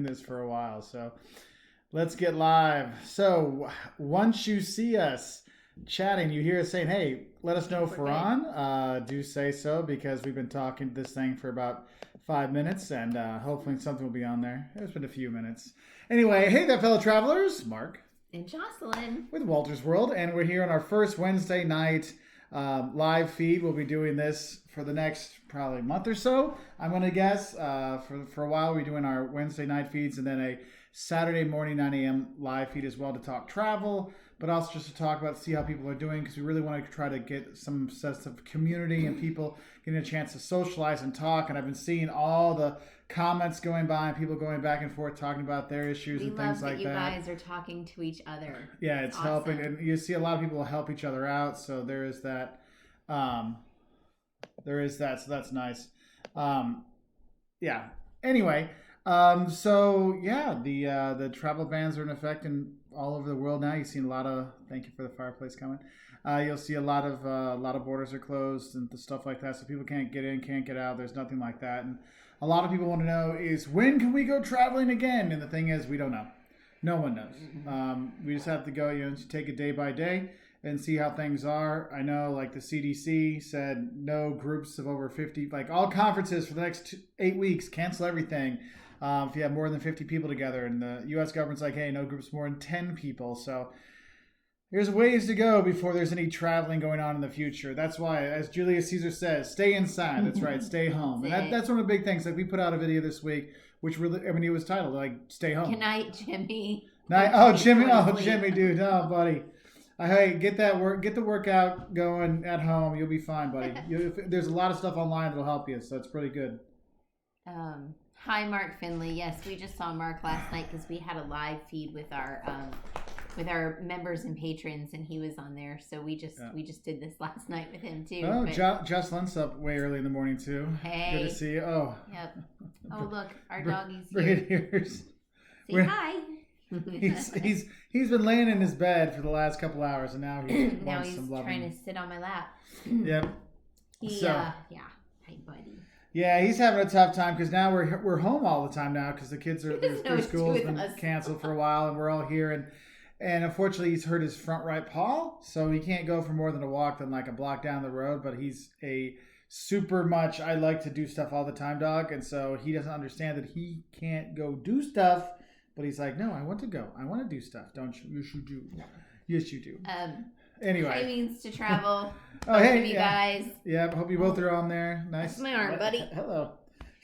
this for a while, so let's get live. So once you see us chatting, you hear us saying, hey, let us know if we're on. Do say so, because we've been talking this thing for about 5 minutes, and hopefully something will be on there. It's been a few minutes. Anyway, hey there, fellow travelers. Mark and Jocelyn with Wolters World, and we're here on our first Wednesday night live feed. We'll be doing this for the next probably month or so, I'm going to guess. For a while, we're doing our Wednesday night feeds, and then a Saturday morning 9 a.m. live feed as well to talk travel, but also just to talk about, see how people are doing, because we really want to try to get some sense of community and people getting a chance to socialize and talk. And I've been seeing all the comments going by and people going back and forth talking about their issues and things like that. You guys are talking to each other. Yeah, it's awesome. Helping, and you see a lot of people help each other out. So there is that. So that's nice. Yeah. Anyway, the travel bans are in effect in all over the world now. You've seen a lot of. Thank you for the fireplace coming. You'll see a lot of borders are closed and stuff like that, so people can't get in, can't get out. There's nothing like that, and a lot of people want to know is, when can we go traveling again? And the thing is, we don't know. No one knows. We just have to go, take it day by day and see how things are. I know, like, the CDC said no groups of over 50, like all conferences for the next 8 weeks, cancel everything if you have more than 50 people together. And the U.S. government's like, hey, no groups more than 10 people. So there's ways to go before there's any traveling going on in the future. That's why, as Julius Caesar says, stay inside. That's right, stay home. And that's one of the big things. Like, we put out a video this week, which really, I mean, it was titled, like, stay home. Good night, Jimmy. Jimmy, dude. Oh, buddy. Hey, get the workout going at home. You'll be fine, buddy. There's a lot of stuff online that'll help you, so it's pretty good. Hi, Mark Finley. Yes, we just saw Mark last night because we had a live feed with our members and patrons, and he was on there. So we just did this last night with him too. Oh, Jocelyn's up way early in the morning too. Hey, good to see you. Oh, yep. Oh, look, our doggy's here. Say hi. He's been laying in his bed for the last couple hours, and now he's trying to sit on my lap. Yep. Hi, buddy. Yeah, he's having a tough time because now we're home all the time now because the kids are their school's been canceled for a while, and we're all here, and unfortunately he's hurt his front right paw, so he can't go for more than a walk than like a block down the road. But he's a super much I like to do stuff all the time dog, and so he doesn't understand that he can't go do stuff. But he's like, no, I want to go. I want to do stuff. Don't you? You should do. Yes, you do. Anyway. Cravings to travel. Hey, you guys. Yeah, hope you both are on there. Nice. That's my arm, buddy. Hello.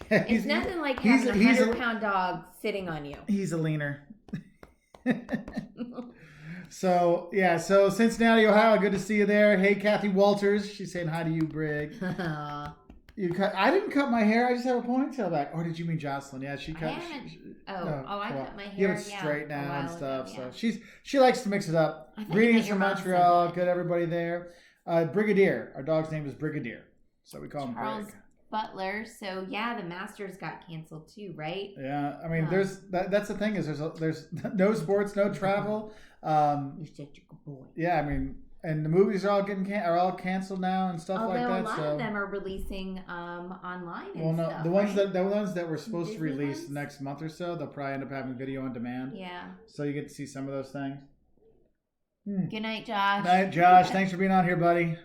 It's nothing like having a 100-pound dog sitting on you. He's a leaner. So Cincinnati, Ohio, good to see you there. Hey, Kathy Walters. She's saying hi to you, Brig. I didn't cut my hair. I just have a ponytail back. Or did you mean Jocelyn? Yeah, she cut. I cut my hair. You have it straight now and stuff. So she likes to mix it up. Greetings from Montreal. Good, everybody there. Brigadier. Our dog's name is Brigadier, so we call him Brig. Butler. So the Masters got canceled too, right? Yeah, I mean, that's the thing is there's no sports, no travel. You're such a good boy. Yeah, I mean. And the movies are all canceled now and stuff like that. Although a lot of them are releasing online and stuff. The ones that were supposed to release next month or so, they'll probably end up having video on demand. Yeah. So you get to see some of those things. Good night, Josh. Night, Josh. Thanks for being on here, buddy.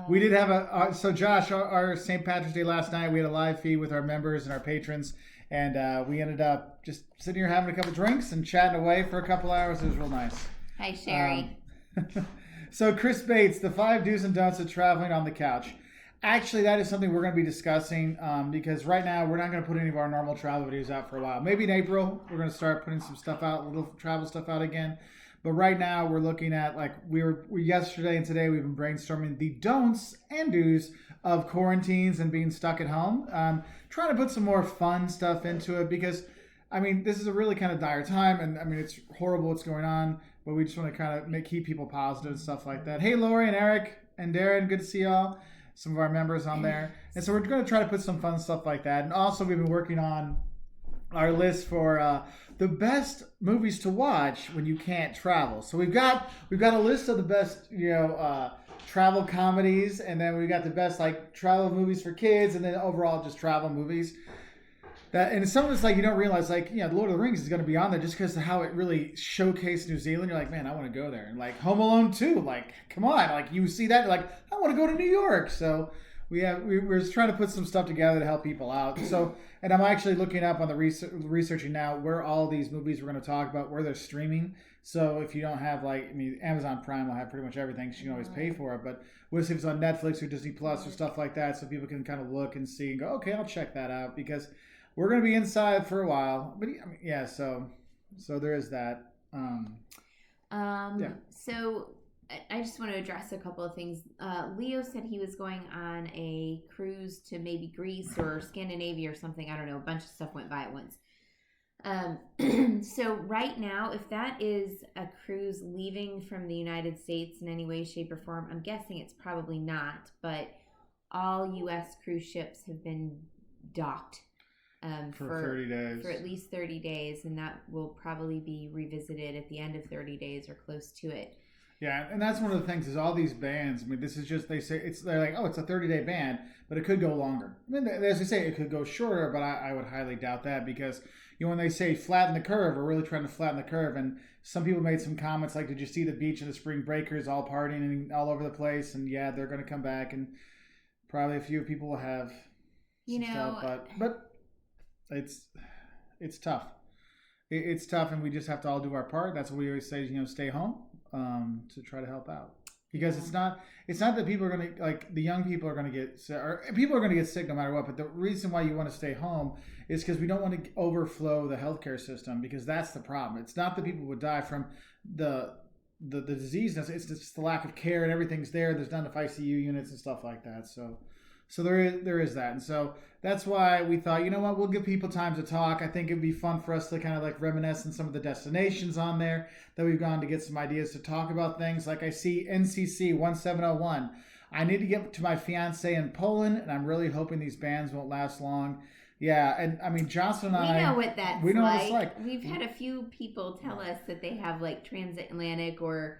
We did have so Josh, our St. Patrick's Day last night, we had a live feed with our members and our patrons, and we ended up just sitting here having a couple drinks and chatting away for a couple hours. It was real nice. Hi, Sherry. So Chris Bates, the 5 do's and don'ts of traveling on the couch. Actually, that is something we're going to be discussing because right now we're not going to put any of our normal travel videos out for a while. Maybe in April we're going to start putting some stuff out, little travel stuff out again. But right now we're looking at, like, we yesterday and today we've been brainstorming the don'ts and do's of quarantines and being stuck at home. Trying to put some more fun stuff into it because, I mean, this is a really kind of dire time, and I mean, it's horrible what's going on. But we just want to kind of keep people positive and stuff like that. Hey, Lori and Eric and Darren, good to see y'all. Some of our members on there. And so we're going to try to put some fun stuff like that. And also we've been working on our list for the best movies to watch when you can't travel. So we've got a list of the best, travel comedies. And then we've got the best, like, travel movies for kids. And then overall just travel movies. That and some of it's like you don't realize, like, the Lord of the Rings is going to be on there just because of how it really showcased New Zealand. You're like, man, I want to go there. And like Home Alone 2, like, come on, like you see that, you're like, I want to go to New York. So we're just trying to put some stuff together to help people out. So, and I'm actually looking up on the researching now where all these movies we're going to talk about, where they're streaming. So if you don't have Amazon Prime will have pretty much everything, so you can always pay for it. But we'll see if it's on Netflix or Disney Plus or stuff like that, so people can kind of look and see and go, okay, I'll check that out because we're going to be inside for a while. But yeah, so there is that. Yeah. So I just want to address a couple of things. Leo said he was going on a cruise to maybe Greece or Scandinavia or something. I don't know. A bunch of stuff went by at once. So right now, if that is a cruise leaving from the United States in any way, shape, or form, I'm guessing it's probably not. But all U.S. cruise ships have been docked. For 30 days. For at least 30 days, and that will probably be revisited at the end of 30 days or close to it. Yeah, and that's one of the things is all these bans. I mean, this is just they're like, oh, it's a 30-day ban, but it could go longer. I mean, as they say, it could go shorter, but I would highly doubt that because when they say flatten the curve, we're really trying to flatten the curve. And some people made some comments like, did you see the beach and the spring breakers all partying and all over the place? And yeah, they're going to come back, and probably a few people will have stuff, but it's tough. It's tough, and we just have to all do our part. That's what we always say, stay home to try to help out. Because it's not that people are going to, like, the young people are going to get sick, or people are going to get sick no matter what, but the reason why you want to stay home is because we don't want to overflow the healthcare system, because that's the problem. It's not that people would die from the disease, it's just the lack of care, and everything's there. There's not enough ICU units and stuff like that. So there is that. And so that's why we thought, you know what, we'll give people time to talk. I think it'd be fun for us to kind of like reminisce on some of the destinations on there that we've gone to get some ideas to talk about things. Like I see NCC 1701. I need to get to my fiance in Poland, and I'm really hoping these bans won't last long. Yeah, and I mean, Jocelyn and we know what that's we know like. What it's like. We've had a few people tell us that they have like transatlantic or,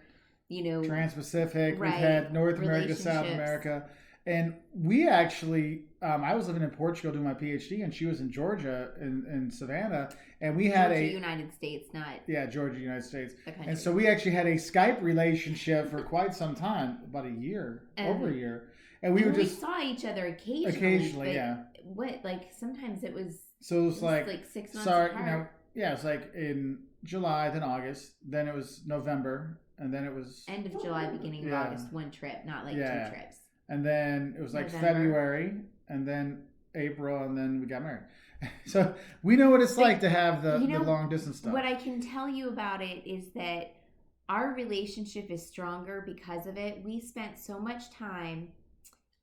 Trans-Pacific. We've had North America, South America. And we actually, I was living in Portugal doing my PhD, and she was in Georgia in Savannah, and we had United States, not Georgia, United States, and so we actually had a Skype relationship for quite some time, about a year, over a year, and we saw each other occasionally. Occasionally, yeah. What, like sometimes it was. So it was like 6 months apart. It's like in July, then August, then it was November, and then it was end of July, beginning of August. One trip, not like 2 trips. And then it was like November. February, and then April, and then we got married. So we know what it's like to have the long distance stuff. What I can tell you about it is that our relationship is stronger because of it. We spent so much time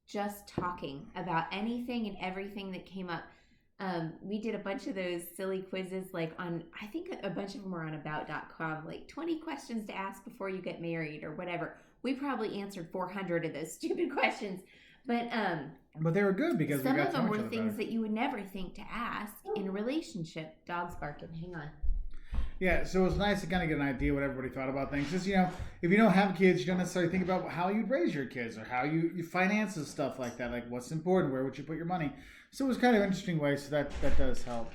just talking about anything and everything that came up. We did a bunch of those silly quizzes, like I think a bunch of them were on about.com, like 20 questions to ask before you get married or whatever. We probably answered 400 of those stupid questions, but they were good because some of them were things that you would never think to ask in a relationship. Dog's barking. Hang on. Yeah, so it was nice to kind of get an idea what everybody thought about things. Just, if you don't have kids, you don't necessarily think about how you'd raise your kids or how you finance and stuff like that. Like what's important, where would you put your money? So it was kind of an interesting way. So that does help.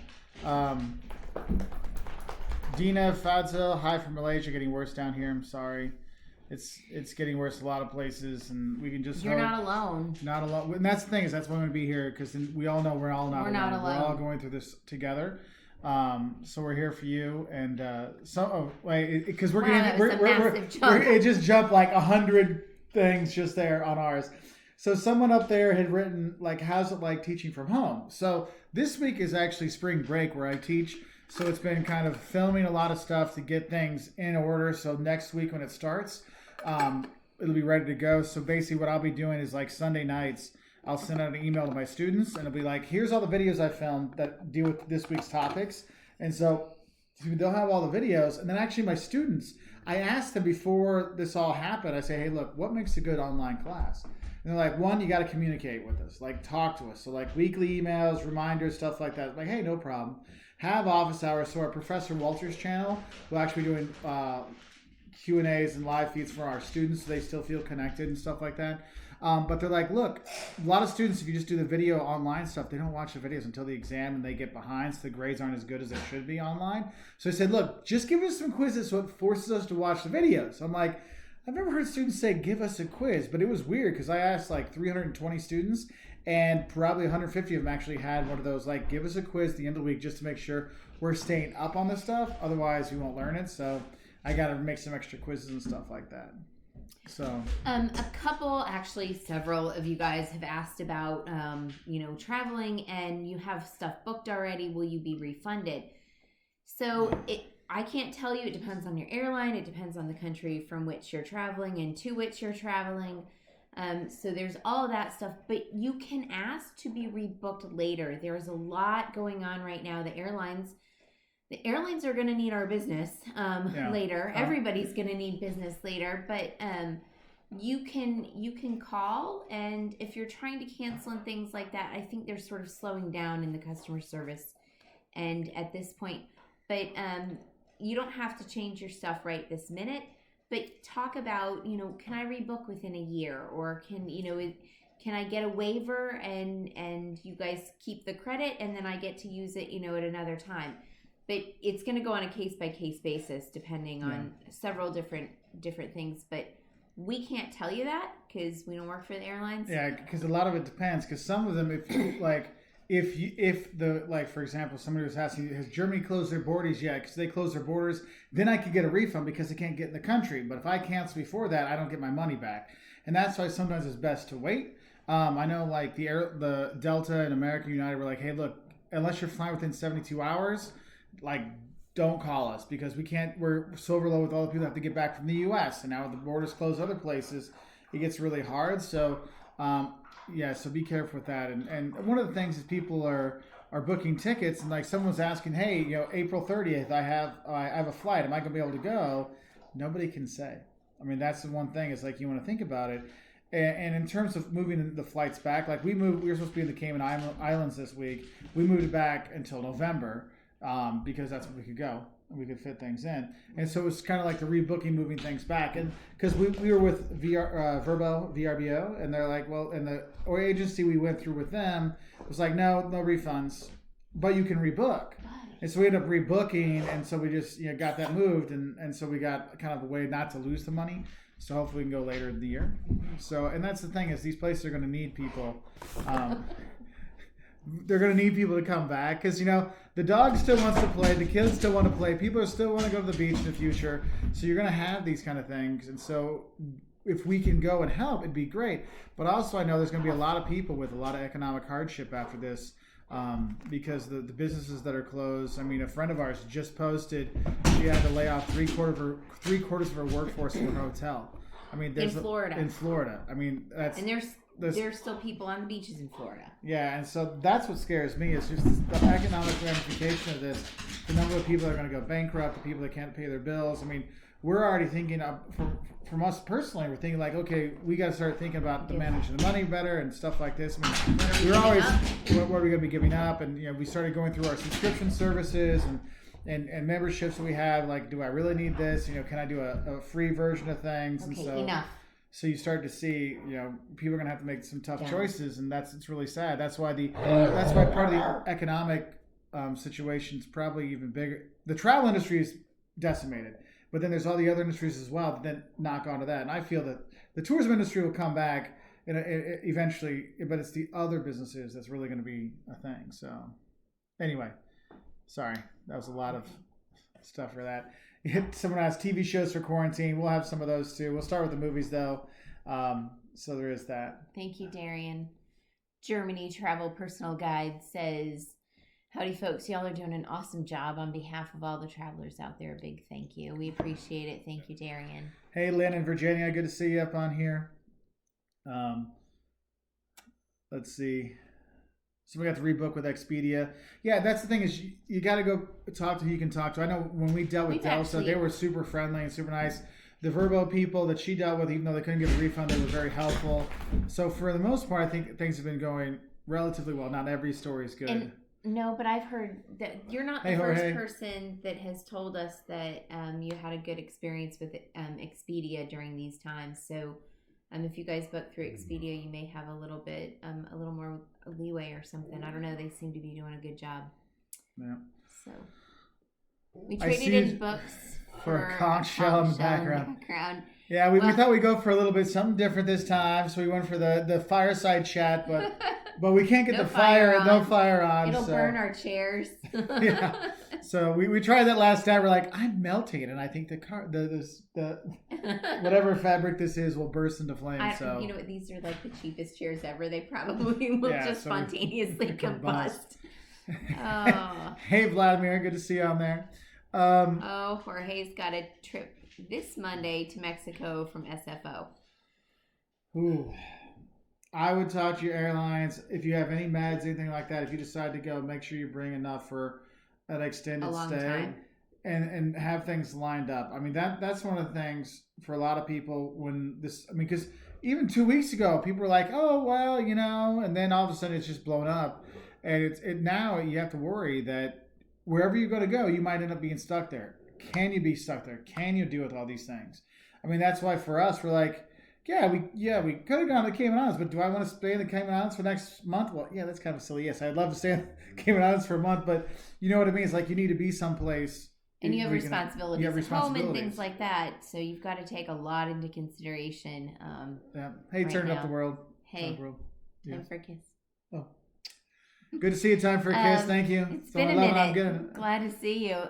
Dina Fadzil, hi from Malaysia. Getting worse down here. I'm sorry. It's getting worse in a lot of places, and we can just You're not alone. Not alone. And that's the thing, is that's why we want to be here, because we all know we're all not alone. We're all going through this together. So we're here for you, and because it just jumped like 100 things just there on ours. So someone up there had written like, how's it like teaching from home? So this week is actually spring break where I teach. So it's been kind of filming a lot of stuff to get things in order. So next week when it starts, it'll be ready to go. So basically what I'll be doing is like Sunday nights, I'll send out an email to my students, and it'll be like, here's all the videos I filmed that deal with this week's topics. And so they'll have all the videos. And then actually my students, I asked them before this all happened, I say, hey, look, what makes a good online class? And they're like, one, you got to communicate with us, like talk to us. So like weekly emails, reminders, stuff like that. Like, hey, no problem. Have office hours. So our Professor Wolters channel will actually be doing Q&As and live feeds for our students, so they still feel connected and stuff like that. But they're like, look, a lot of students, if you just do the video online stuff, they don't watch the videos until the exam and they get behind, so the grades aren't as good as they should be online. So I said, look, just give us some quizzes so it forces us to watch the videos. I'm like, I've never heard students say, give us a quiz, but it was weird because I asked like 320 students and probably 150 of them actually had one of those, like, give us a quiz at the end of the week just to make sure we're staying up on this stuff. Otherwise, we won't learn it. So I got to make some extra quizzes and stuff like that. So a couple, actually several of you guys have asked about, traveling and you have stuff booked already. Will you be refunded? So I can't tell you. It depends on your airline. It depends on the country from which you're traveling and to which you're traveling. So there's all of that stuff, but you can ask to be rebooked later. There's a lot going on right now. The airlines are going to need our business later. Everybody's going to need business later, but you can call, and if you're trying to cancel and things like that, I think they're sort of slowing down in the customer service and at this point. But you don't have to change your stuff right this minute. But talk about, can I rebook within a year, or can I get a waiver and you guys keep the credit and then I get to use it, at another time. But it's going to go on a case-by-case basis depending on several different things. But we can't tell you that because we don't work for the airlines. Yeah, because a lot of it depends. Because some of them, for example, somebody was asking, has Germany closed their borders yet? Because they closed their borders, then I could get a refund because they can't get in the country. But if I cancel before that, I don't get my money back. And that's why sometimes it's best to wait. I know like the Delta and American United were like, hey, look, unless you're flying within 72 hours, like, don't call us because we're so overloaded with all the people that have to get back from the U.S. And now with the borders closed other places, it gets really hard. So, so be careful with that. And one of the things is people are booking tickets, and like someone's asking, hey, April 30th, I have a flight. Am I going to be able to go? Nobody can say. I mean, that's the one thing is like you want to think about it. And in terms of moving the flights back, like we were supposed to be in the Cayman Islands this week. We moved it back until November. Because that's when we could go and we could fit things in, and so it was kind of like the rebooking, moving things back, and because we were with VRBO, and they're like, well, and the agency we went through with them was like, no refunds, but you can rebook, and so we ended up rebooking, and so we just got that moved, and so we got kind of a way not to lose the money. So hopefully we can go later in the year. So, and that's the thing is these places are going to need people. They're going to need people to come back because, the dog still wants to play. The kids still want to play. People still want to go to the beach in the future. So you're going to have these kind of things. And so if we can go and help, it'd be great. But also I know there's going to be a lot of people with a lot of economic hardship after this because the businesses that are closed. I mean, a friend of ours just posted she had to lay off three quarters of her workforce in her hotel. I mean, in Florida. I mean, that's... And there's still people on the beaches in Florida. Yeah, and so that's what scares me is just the economic ramification of this. The number of people that are going to go bankrupt, the people that can't pay their bills. I mean, we're already thinking from us personally, we're thinking like, okay, we got to start thinking about managing the money better and stuff like this. I mean, we're always, what are we going to be giving up? And we started going through our subscription services and memberships that we have. Like, do I really need this? Can I do a free version of things? Okay, and so, enough. So you start to see, people are going to have to make some tough choices, and it's really sad. That's why part of the economic situation is probably even bigger. The travel industry is decimated, but then there's all the other industries as well that then knock onto that. And I feel that the tourism industry will come back eventually, but it's the other businesses that's really going to be a thing. So anyway, sorry, that was a lot of stuff for that. Someone asked TV shows for quarantine. We'll have some of those too. We'll start with the movies though. So there is that. Thank you, Darian. Germany Travel Personal Guide says, howdy folks, y'all are doing an awesome job. On behalf of all the travelers out there, a big thank you. We appreciate it. Thank you, Darian. Hey, Lynn in Virginia. Good to see you up on here. Let's see. So we got to rebook with Expedia. Yeah, that's the thing is you got to go talk to who you can talk to. I know when we dealt with Delta, they were super friendly and super nice. The Verbo people that she dealt with, even though they couldn't get a refund, they were very helpful. So for the most part, I think things have been going relatively well. Not every story is good. No, but I've heard that you're not the first person that has told us that you had a good experience with Expedia during these times. So If you guys book through Expedia, you may have a little more leeway or something. I don't know. They seem to be doing a good job. Yeah. So we traded in books for a conch shell in the background. Yeah, we thought we'd go for a little bit something different this time, so we went for the fireside chat, but we can't get no fire on. It'll burn our chairs. Yeah. So we tried that last time. We're like, I'm melting, and I think the whatever fabric this is will burst into flames. So you know what? These are like the cheapest chairs ever. They probably will just spontaneously combust. Oh. Hey, Vladimir, good to see you on there. Jorge's got a trip this Monday to Mexico from SFO. Ooh. I would talk to your airlines if you have any meds, anything like that. If you decide to go, make sure you bring enough for an extended stay and have things lined up. I mean, that's one of the things for a lot of people because even 2 weeks ago, people were like, oh, well, and then all of a sudden it's just blown up. And now you have to worry that wherever you're going to go, you might end up being stuck there. Can you be stuck there? Can you deal with all these things? I mean, that's why for us, we're like, we could have gone to the Cayman Islands, but do I want to stay in the Cayman Islands for next month? Well, yeah, that's kind of silly. Yes, I'd love to stay in the Cayman Islands for a month, but you know what I mean? It's like you need to be someplace. And you have responsibilities at home and things like that, so you've got to take a lot into consideration. Hey, right Turned Up the World. Hey, Yeah. time for a kiss. Oh. Good to see you. Time for a kiss. Thank you. It's been a minute. Glad to see you.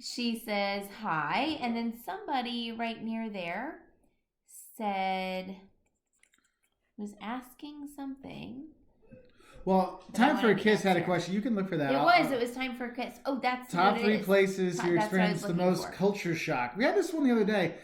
She says hi, and then somebody right near there was asking something. Well, Time for a Kiss had a question. You can look for that. It was Time for a Kiss. Oh, that's top 3 places you experienced the most culture shock. We had this one the other day.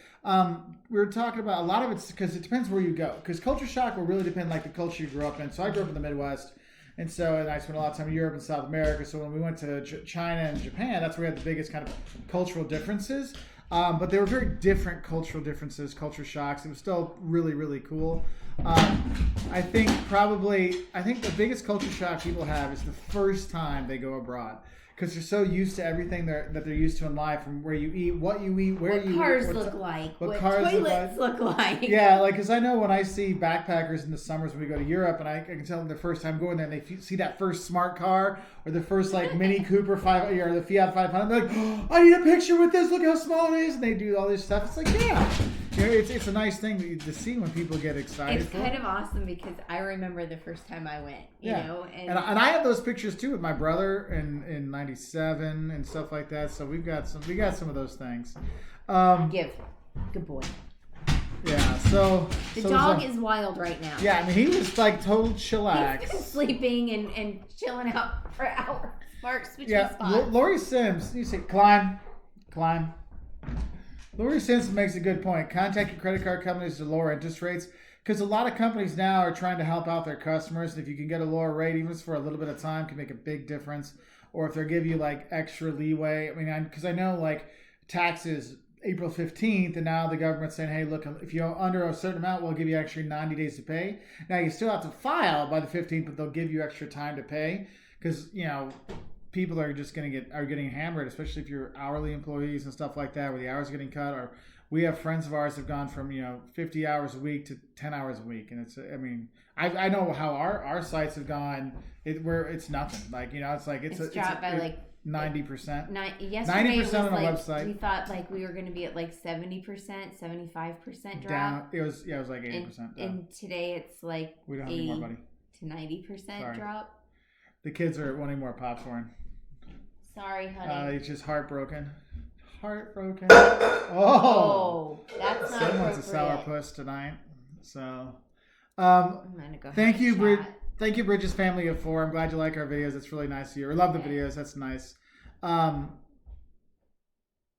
We were talking about a lot of it's because it depends where you go. Because culture shock will really depend like the culture you grew up in. So I grew up in the Midwest. And I spent a lot of time in Europe and South America. So when we went to China and Japan, that's where we had the biggest kind of cultural differences. But they were very different cultural differences, culture shocks. It was still really, really cool. I think the biggest culture shock people have is the first time they go abroad. Because they're so used to everything that they're used to in life, from where you eat, what you eat, where you eat. What toilets look like. Yeah, because I know when I see backpackers in the summers when we go to Europe, and I can tell them the first time going there, and they see that first smart car or the first Mini Cooper or the Fiat 500, they're like, oh, I need a picture with this. Look how small it is, and they do all this stuff. It's like, yeah. It's a nice thing to see when people get excited. It's kind of awesome because I remember the first time I went, you know. And I have those pictures too with my brother in '97 and stuff like that. So we got some of those things. Good boy. Yeah. So the dog is wild right now. Yeah, I mean he was like total chillax. He's been sleeping and chilling out for hours. Mark, switch spots. Lori Sims, you say climb. Lori Simpson makes a good point. Contact your credit card companies to lower interest rates because a lot of companies now are trying to help out their customers. And if you can get a lower rate, even if it's for a little bit of time, can make a big difference. Or if they'll give you extra leeway. I mean, because I know taxes April 15th, and now the government's saying, hey, look, if you're under a certain amount, we'll give you actually 90 days to pay. Now you still have to file by the 15th, but they'll give you extra time to pay because people are just getting hammered, especially if you're hourly employees and stuff like that, where the hours are getting cut. Or we have friends of ours that have gone from 50 hours a week to 10 hours a week, and I know how our sites have gone. Where it's nothing. It's dropped by 90%. 90% on a website. We thought we were going to be at 70%, 75% drop. Down. It was 80% down. And today it's we don't have any more, buddy. To 90% drop. The kids are wanting more popcorn. Sorry, honey. He's just heartbroken. Oh, that's not someone's a sourpuss tonight. So, thank you, thank you, Bridges family of 4. I'm glad you like our videos. It's really nice of you. I love the videos. That's nice.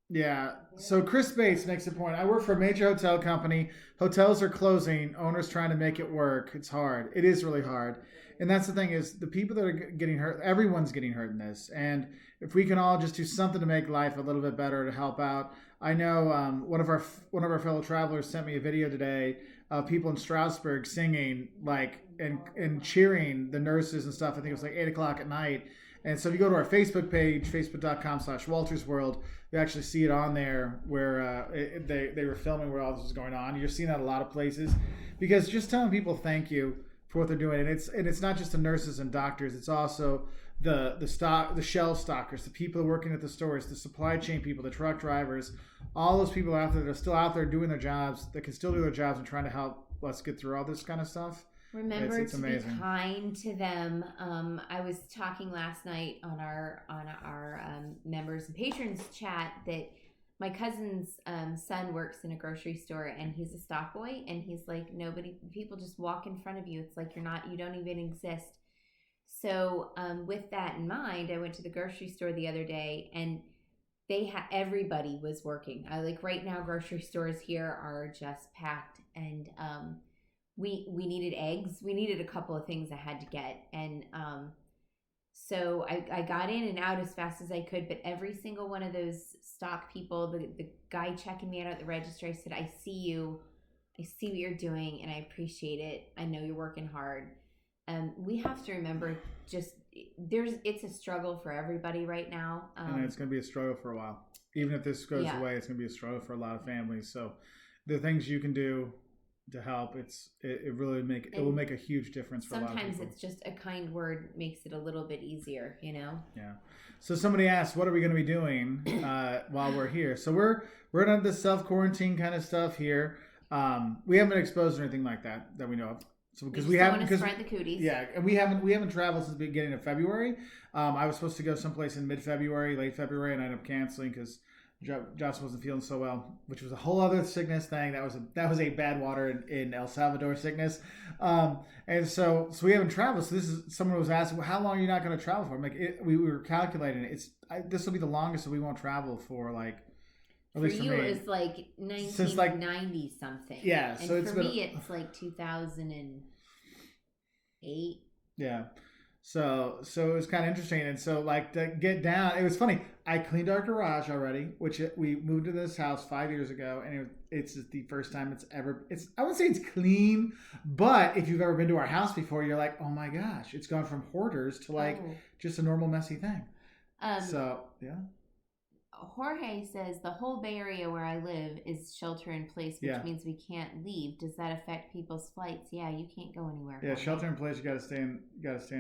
Yeah. So Chris Bates makes a point. I work for a major hotel company. Hotels are closing. Owners trying to make it work. It's hard. It is really hard. And that's the thing is the people that are getting hurt, everyone's getting hurt in this. And if we can all just do something to make life a little bit better to help out. I know one of our fellow travelers sent me a video today of people in Strasbourg singing and cheering the nurses and stuff. I think it was 8 o'clock at night. And so if you go to our Facebook page, facebook.com/Wolters World, you actually see it on there where they were filming where all this was going on. You're seeing that a lot of places because just telling people thank you for what they're doing, and it's not just the nurses and doctors, it's also the shelf stockers, the people working at the stores, the supply chain people, the truck drivers, all those people out there that are still out there doing their jobs, that can still do their jobs and trying to help us get through all this kind of stuff. Remember it's to amazing. be kind to them. I was talking last night on our members and patrons chat that my cousin's son works in a grocery store and he's a stock boy, and he's like, people just walk in front of you. It's like you don't even exist. So with that in mind, I went to the grocery store the other day and everybody was working. Right now, grocery stores here are just packed, and we needed eggs. We needed a couple of things I had to get, and so I got in and out as fast as I could. But every single one of those stock people, the guy checking me out at the register, I said, "I see you. I see what you're doing, and I appreciate it. I know you're working hard." We have to remember, it's a struggle for everybody right now. And it's going to be a struggle for a while. Even if this goes away, it's going to be a struggle for a lot of families. So the things you can do to help, it will make a huge difference for a lot of people. Sometimes it's just a kind word makes it a little bit easier, Yeah. So somebody asked, what are we going to be doing while we're here? So we're on the self-quarantine kind of stuff here. We haven't been exposed to anything like that we know of. So because we haven't spread the cooties. Yeah, and we haven't traveled since the beginning of February. I was supposed to go someplace in mid-February, late February, and I ended up canceling because Josh wasn't feeling so well, which was a whole other sickness thing. That was a bad water in El Salvador sickness, and so we haven't traveled. So this is someone was asking, well, how long are you not going to travel for? I'm like, we were calculating it. This will be the longest that we won't travel for At least for you, it was like 1990 something. Yeah, and so for me, it's like 2008. Yeah, so it was kind of interesting, and so to get down, it was funny. I cleaned our garage already, which we moved to this house 5 years ago, and it's the first time it's ever. I wouldn't say it's clean, but if you've ever been to our house before, you're like, oh my gosh, it's gone from hoarders to just a normal messy thing. So yeah. Jorge says the whole Bay Area where I live is shelter in place, which means we can't leave. Does that affect people's flights? Yeah, you can't go anywhere. Yeah, shelter in place. You got to stay in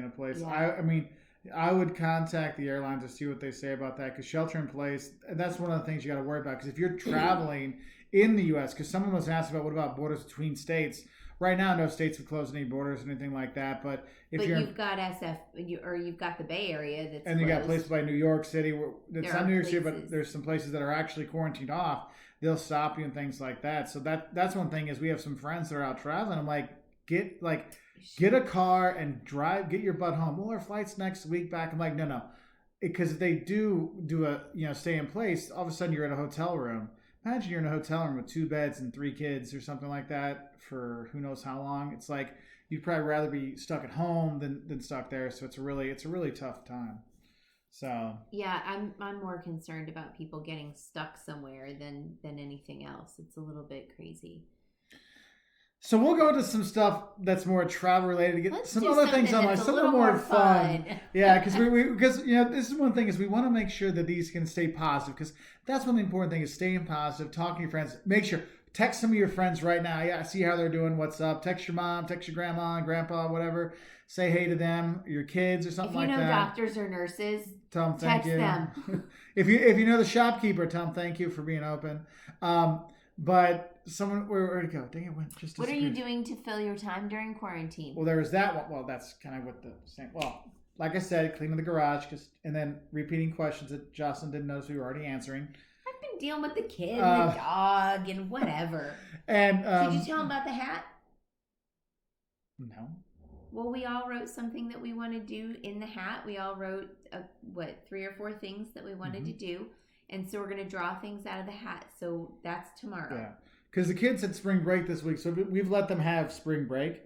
a place. Yeah. I mean, I would contact the airlines to see what they say about that, because shelter in place. That's one of the things you got to worry about. Because if you're traveling in the U.S., because someone was asked about what about borders between states. Right now, no states have closed any borders or anything like that. But you've got you've got the Bay Area that's and you closed. got places like New York City. It's not New York City, but there's some places that are actually quarantined off. They'll stop you and things like that. So that's one thing is we have some friends that are out traveling. I'm like, get a car and drive, get your butt home. Well, our flight's next week back. I'm like, no, because if they do a stay in place, all of a sudden you're in a hotel room. Imagine you're in a hotel room with 2 beds and 3 kids or something like that for who knows how long. It's like you'd probably rather be stuck at home than stuck there. So it's a really tough time. So yeah, I'm more concerned about people getting stuck somewhere than anything else. It's a little bit crazy. So we'll go into some stuff that's more travel related to get some other things on, some a little more fun. Yeah, because this is one thing is we want to make sure that these can stay positive, because that's one of the important thing is staying positive, talking to your friends. Make sure text some of your friends right now. Yeah, see how they're doing. What's up? Text your mom, text your grandma and grandpa, whatever. Say hey to them, your kids or something like that. If you know doctors or nurses, tell them thank you. Text them. if you know the shopkeeper, tell them thank you for being open. But where'd it go? Dang it, went just. What are you doing to fill your time during quarantine? Well, there was that one. Well, that's kind of what the same. Well, like I said, cleaning the garage, and then repeating questions that Jocelyn didn't notice we were already answering. I've been dealing with the kid, and the dog, and whatever. And did you tell him about the hat? No. Well, we all wrote something that we want to do in the hat. We all wrote 3 or 4 things that we wanted to do. And so we're going to draw things out of the hat. So that's tomorrow. Yeah. Because the kids had spring break this week. So we've let them have spring break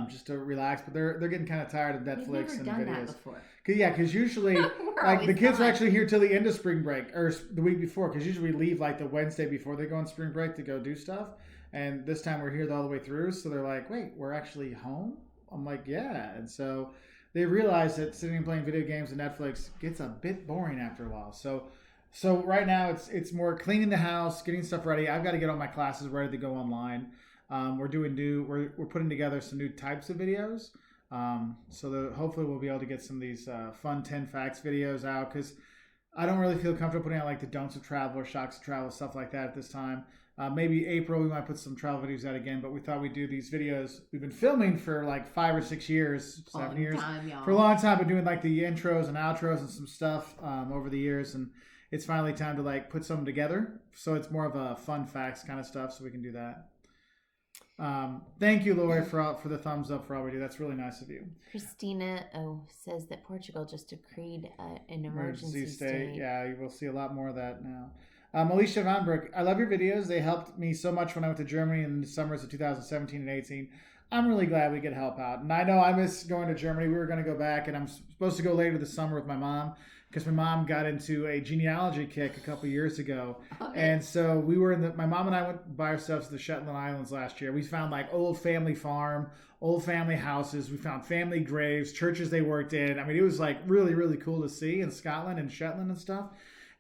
just to relax. But they're getting kind of tired of Netflix and videos. We've never done that before. Because usually the kids are actually here till the end of spring break or the week before. Because usually we leave the Wednesday before they go on spring break to go do stuff. And this time we're here all the way through. So they're like, wait, we're actually home? I'm like, yeah. And so they realize that sitting and playing video games and Netflix gets a bit boring after a while. So right now it's more cleaning the house, getting stuff ready. I've got to get all my classes ready to go online. We're putting together some new types of videos. So that hopefully we'll be able to get some of these fun 10 facts videos out, because I don't really feel comfortable putting out like the don'ts of travel or shocks of travel, stuff like that at this time. Maybe April we might put some travel videos out again, but we thought we'd do these videos. We've been filming for like 5 or 6 years, 7 years, for a long time. But doing like the intros and outros and some stuff over the years, and it's finally time to like put something together. So it's more of a fun facts kind of stuff, so we can do that. Thank you, Lori, for the thumbs up for all we do. That's really nice of you. Christina says that Portugal just decreed an emergency state. Yeah, you will see a lot more of that now. Alicia Van Broek, I love your videos. They helped me so much when I went to Germany in the summers of 2017 and 18. I'm really glad we could help out. And I know I miss going to Germany. We were going to go back, and I'm supposed to go later this summer with my mom, because my mom got into a genealogy kick a couple years ago. Okay. And so we were my mom and I went by ourselves to the Shetland Islands last year. We found like old family farm, old family houses. We found family graves, churches they worked in. I mean, it was like really, really cool to see in Scotland and Shetland and stuff.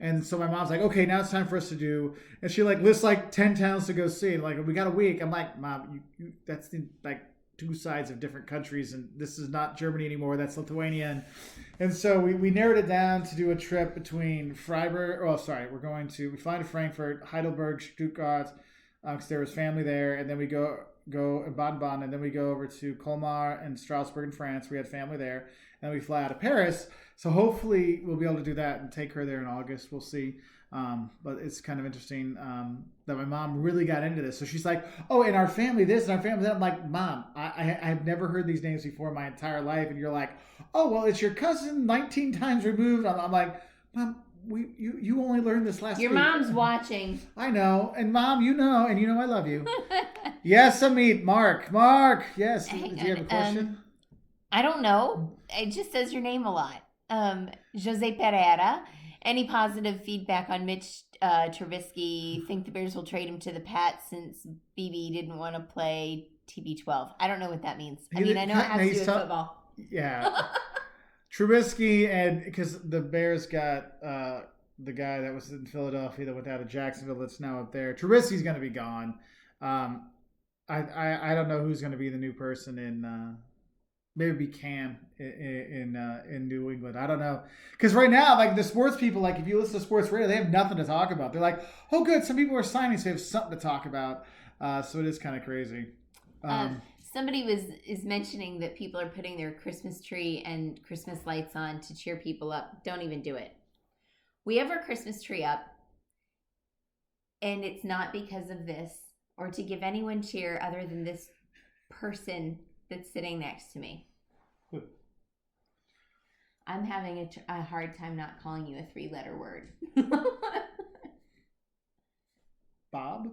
And so my mom's like, okay, now it's time for us to do. And she like lists like 10 towns to go see. And like, we got a week. I'm like, Mom, that's like 2 sides of different countries, and this is not Germany anymore. That's Lithuania. And so we narrowed it down to do a trip between Freiburg. We fly to Frankfurt, Heidelberg, Stuttgart, because there was family there, and then we go in Baden-Baden, and then we go over to Colmar and Strasbourg in France. We had family there, and we fly out of Paris. So hopefully we'll be able to do that and take her there in August. We'll see. But it's kind of interesting that my mom really got into this. So she's like, oh, and our family this and our family that. I'm like, Mom, I've never heard these names before in my entire life. And you're like, oh, well, it's your cousin 19 times removed. I'm like, Mom, you only learned this last week. Your mom's watching. I know. And Mom, you know I love you. Yes, Amit. Mark, yes. Do you have a question? I don't know. It just says your name a lot. Jose Pereira. Any positive feedback on Mitch Trubisky? Think the Bears will trade him to the Pats since BB didn't want to play TB12. I don't know what that means. I know it has to do with football. Yeah. Trubisky, and because the Bears got the guy that was in Philadelphia that went out of Jacksonville that's now up there. Trubisky's going to be gone. I don't know who's going to be the new person in maybe it'd be Cam in New England. I don't know. Because right now, like the sports people, like if you listen to sports radio, they have nothing to talk about. They're like, oh, good, some people are signing, so they have something to talk about. So it is kind of crazy. Somebody is mentioning that people are putting their Christmas tree and Christmas lights on to cheer people up. Don't even do it. We have our Christmas tree up, and it's not because of this or to give anyone cheer other than this person that's sitting next to me. I'm having a hard time not calling you a 3-letter word. Bob?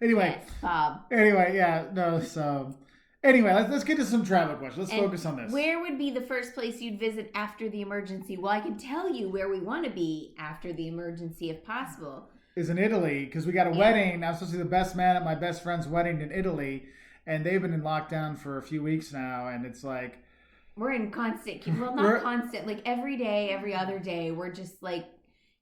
Anyway. Yes, Bob. Anyway, yeah. No, so... Anyway, let's get to some travel questions. Let's focus on this. Where would be the first place you'd visit after the emergency? Well, I can tell you where we want to be after the emergency if possible. Is in Italy, because we got a wedding. I was supposed to be the best man at my best friend's wedding in Italy, and they've been in lockdown for a few weeks now, and it's like... We're in constant... Well, not constant. Like every day, every other day, we're just like...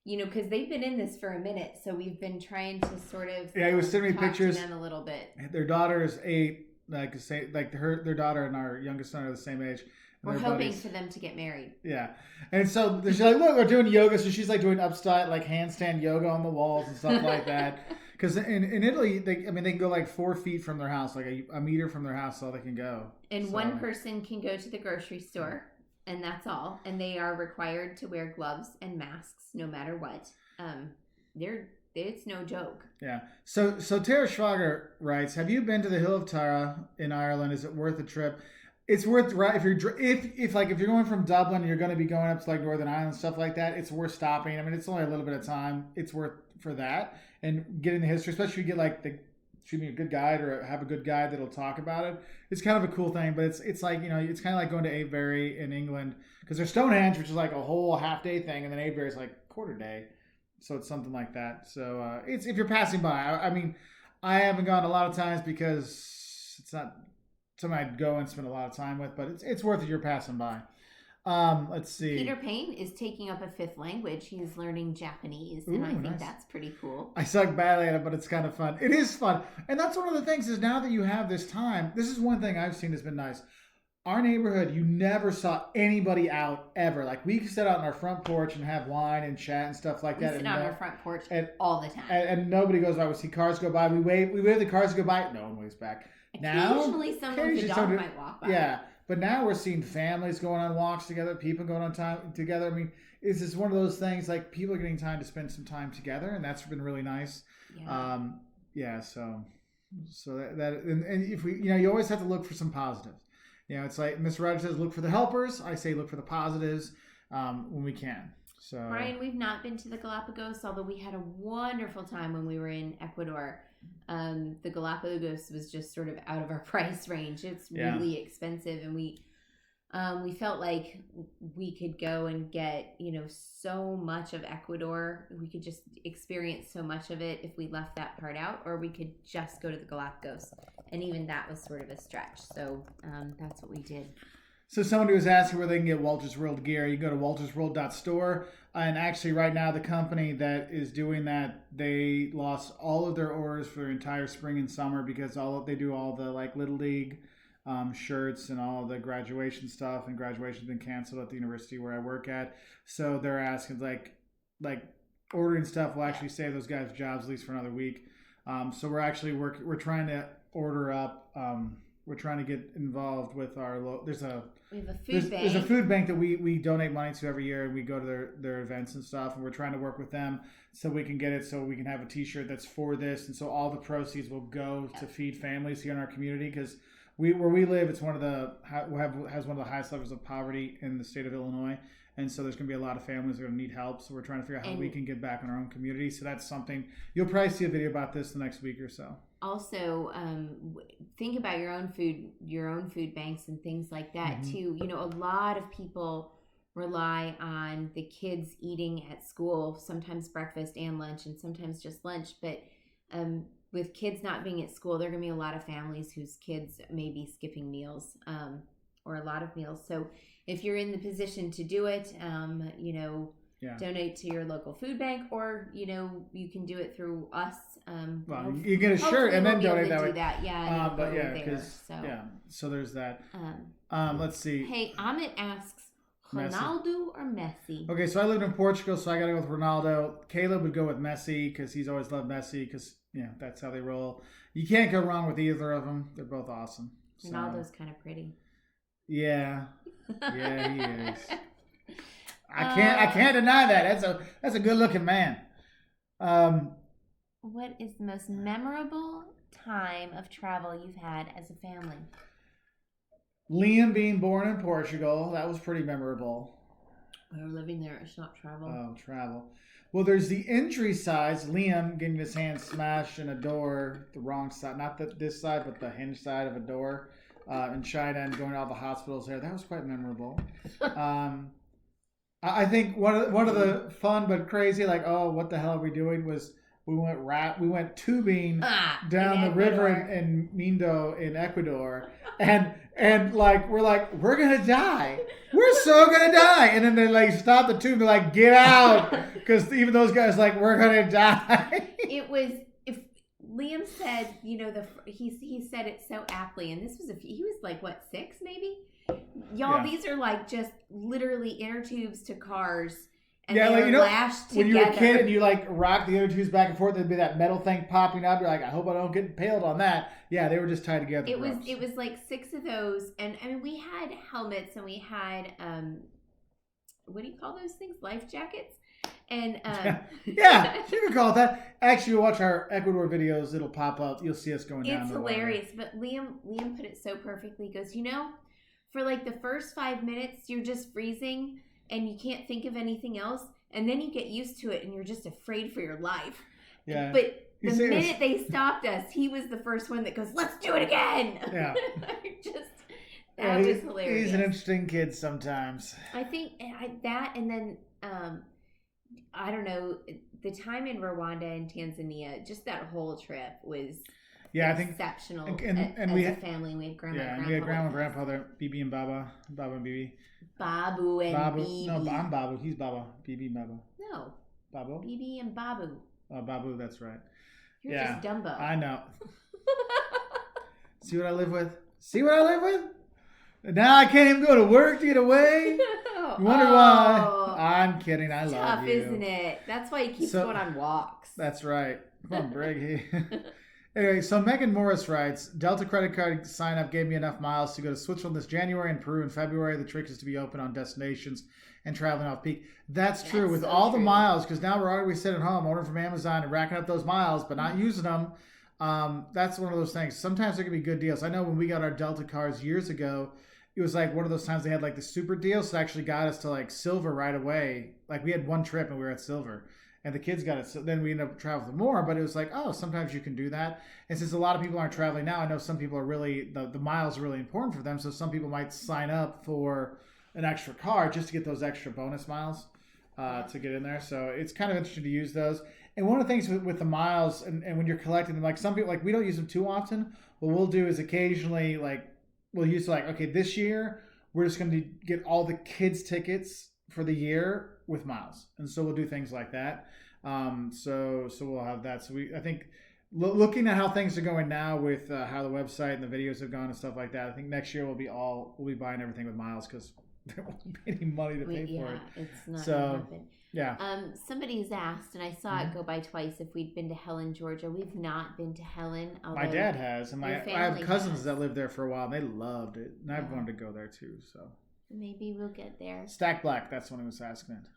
You know, because they've been in this for a minute, so we've been trying to sort of... Yeah, he was sending me pictures. To them a little bit. Their daughter is 8. Their daughter and our youngest son are the same age. We're hoping for them to get married. Yeah. And so she's like, look, we're doing yoga. So she's like doing upstyle, like handstand yoga on the walls and stuff like that. Because in Italy, they can go like 4 feet from their house, like a meter from their house, so they can go. And one person can go to the grocery store, and that's all. And they are required to wear gloves and masks no matter what. It's no joke. Yeah. So Tara Schwager writes, have you been to the Hill of Tara in Ireland? Is it worth a trip? It's worth, right, if you're going from Dublin and you're going to be going up to like Northern Ireland, stuff like that, it's worth stopping. I mean, it's only a little bit of time. It's worth for that and getting the history, especially if you get like a good guide or have a good guide that'll talk about it. It's kind of a cool thing, but it's like, you know, it's kind of like going to Avebury in England, because there's Stonehenge, which is like a whole half-day thing, and then Avebury is like quarter day. So it's something like that. So it's if you're passing by. I mean, I haven't gone a lot of times because it's not something I'd go and spend a lot of time with, but it's worth it if you're passing by. Let's see. Peter Payne is taking up a 5th language. He's learning Japanese, and I think nice. that's pretty cool. I suck badly at it, but it's kind of fun. It is fun. And that's one of the things is now that you have this time, this is one thing I've seen that's been nice. Our neighborhood, you never saw anybody out ever. Like, we could sit out on our front porch and have wine and chat and stuff like that. We sit on our front porch all the time. And nobody goes by. We see cars go by. We wave the cars go by. No one waves back. Occasionally someone with a dog might walk by. Yeah. But now we're seeing families going on walks together, people going on time together. I mean, it's just one of those things, like, people are getting time to spend some time together, and that's been really nice. Yeah. So that and if we, you always have to look for some positives. It's like Mr. Rogers says, look for the helpers. I say look for the positives when we can. So, Brian, we've not been to the Galapagos, although we had a wonderful time when we were in Ecuador. The Galapagos was just sort of out of our price range. It's really expensive, and we felt like we could go and get so much of Ecuador. We could just experience so much of it if we left that part out, or we could just go to the Galapagos, and even that was sort of a stretch. So that's what we did. So somebody was asking where they can get Wolters World gear. You go to woltersworld.store. And actually right now the company that is doing that, they lost all of their orders for their entire spring and summer because they do all the like Little League shirts and all the graduation stuff, and graduation's been canceled at the university where I work at. So they're asking like ordering stuff will actually save those guys jobs at least for another week. So we're actually we're trying to order up. We're trying to get involved with our we have a food bank. There's a food bank that we donate money to every year, and we go to their events and stuff, and we're trying to work with them so we can get it, so we can have a t-shirt that's for this, and so all the proceeds will go to feed families here in our community, because where we live, it's one of the has one of the highest levels of poverty in the state of Illinois. And so there's going to be a lot of families that are going to need help. So we're trying to figure out how we can get back in our own community. So that's something. You'll probably see a video about this the next week or so. Also, think about your own food banks and things like that too. A lot of people rely on the kids eating at school, sometimes breakfast and lunch, and sometimes just lunch. But with kids not being at school, there are going to be a lot of families whose kids may be skipping meals or a lot of meals. So if you're in the position to do it, donate to your local food bank, or you can do it through us. Well, you get a shirt and then donate that way. So there's that. Let's see. Hey, Amit asks, Ronaldo or Messi? Okay, so I lived in Portugal, so I got to go with Ronaldo. Caleb would go with Messi because he's always loved Messi because that's how they roll. You can't go wrong with either of them. They're both awesome. Ronaldo's kind of pretty. Yeah, he is. I can't deny that. That's a good looking man. What is the most memorable time of travel you've had as a family? Liam being born in Portugal. That was pretty memorable. We were living there. It's not travel. Oh, travel. Well, there's the injury sides. Liam getting his hand smashed in a door, the wrong side, not this side, but the hinge side of a door in China, and going to all the hospitals there. That was quite memorable. I think one of the fun but crazy, like, oh, what the hell are we doing, was we went tubing down the river in Mindo in Ecuador, and like we're gonna die, we're so gonna die, and then they like stop the tube, they're like, get out, because even those guys like, we're gonna die. It was, if Liam said, he said it so aptly, and this was he was like what, 6 maybe. Y'all, these are like just literally inner tubes to cars, and they're lashed together. When you were a kid and you like rock the inner tubes back and forth, there'd be that metal thing popping up. You're like, I hope I don't get impaled on that. Yeah, they were just tied together. It was like 6 of those, and I mean, we had helmets, and we had what do you call those things? Life jackets. And yeah, you can call it that. Actually, watch our Ecuador videos; it'll pop up. You'll see us going down. It's hilarious, but Liam put it so perfectly. He goes, for like the first 5 minutes, you're just freezing and you can't think of anything else. And then you get used to it and you're just afraid for your life. Yeah. But the minute they stopped us, he was the first one that goes, let's do it again. Yeah. That was hilarious. He's an interesting kid sometimes. I think that, and then, I don't know, the time in Rwanda and Tanzania, just that whole trip was... Yeah, I think exceptional. And as we had a family, we had grandma and grandpa. We had grandma and grandpa there, Bibi and Baba and Bibi. Babu and Babu. BB. No, I'm Babu. He's Baba. BB Babu. No. Babu? BB and Babu. Oh, Babu, that's right. You're just Dumbo. I know. See what I live with? See what I live with? Now I can't even go to work to get away. You wonder why? I'm kidding. I love tough, you. Isn't it? That's why he keeps going on walks. That's right. Come on, Brig. Anyway, so Megan Morris writes, Delta credit card sign up gave me enough miles to go to Switzerland this January and Peru in February. The trick is to be open on destinations and traveling off peak. That's true. With so all the miles, because now we're already sitting at home ordering from Amazon and racking up those miles, but not using them. That's one of those things. Sometimes there can be good deals. I know when we got our Delta cards years ago, it was like one of those times they had like the super deal. So it actually got us to like silver right away. Like we had one trip and we were at silver. And the kids got it. So then we ended up traveling more. But it was like, oh, sometimes you can do that. And since a lot of people aren't traveling now, I know some people are really, the miles are really important for them. So some people might sign up for an extra card just to get those extra bonus miles to get in there. So it's kind of interesting to use those. And one of the things with the miles and when you're collecting them, like some people, like we don't use them too often. What we'll do is occasionally, like, we'll use like, okay, this year we're just going to get all the kids' tickets for the year with miles, and so we'll do things like that. So we'll have that. So I think looking at how things are going now with how the website and the videos have gone and stuff like that, I think next year we'll be buying everything with miles because there won't be any money to pay for it. It's not so gonna happen. Yeah. Somebody's asked, and I saw it go by twice, if we'd been to Helen, Georgia. We've not been to Helen. My dad has, and I have cousins that lived there for a while, and they loved it. And I've wanted to go there too. So maybe we'll get there. Stack Black, that's one I was asking it.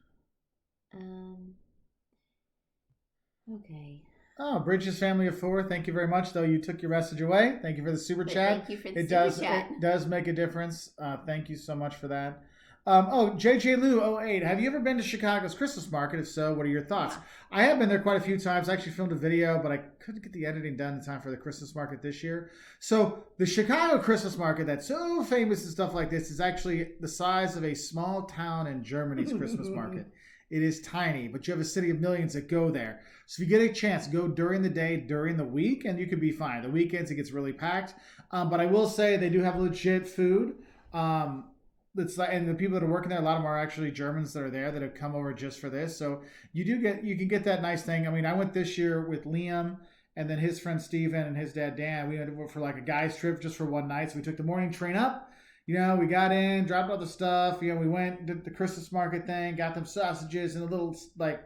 Okay. Oh, Bridges family of 4. Thank you very much. Though you took your message away. Thank you for the super chat. Thank you for the super chat. It does make a difference. Thank you so much for that. JJ Lou 08. Have you ever been to Chicago's Christmas market? If so, what are your thoughts? Yeah. I have been there quite a few times. I actually filmed a video, but I couldn't get the editing done in time for the Christmas market this year. So the Chicago Christmas market that's so famous and stuff like this is actually the size of a small town in Germany's Christmas market. It is tiny, but you have a city of millions that go there. So if you get a chance, go during the day, during the week, and you could be fine. The weekends, it gets really packed. But I will say they do have legit food. It's like, and the people that are working there, a lot of them are actually Germans that are there that have come over just for this. So you can get that nice thing. I mean, I went this year with Liam and then his friend Steven and his dad Dan. We went for like a guy's trip just for one night. So we took the morning train up. We got in, dropped all the stuff. We went, did the Christmas market thing, got them sausages and the little like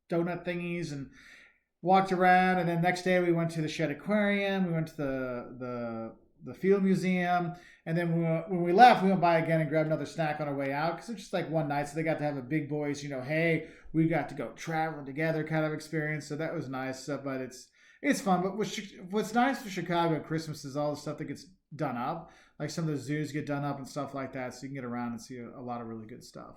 donut thingies and walked around. And then next day we went to the Shed Aquarium. We went to the Field Museum. And then when we left, we went by again and grabbed another snack on our way out because it's just like one night. So they got to have a big boys, hey, we got to go traveling together kind of experience. So that was nice. But it's fun. But what's nice for Chicago at Christmas is all the stuff that gets done up. Like some of the zoos get done up and stuff like that. So you can get around and see a lot of really good stuff.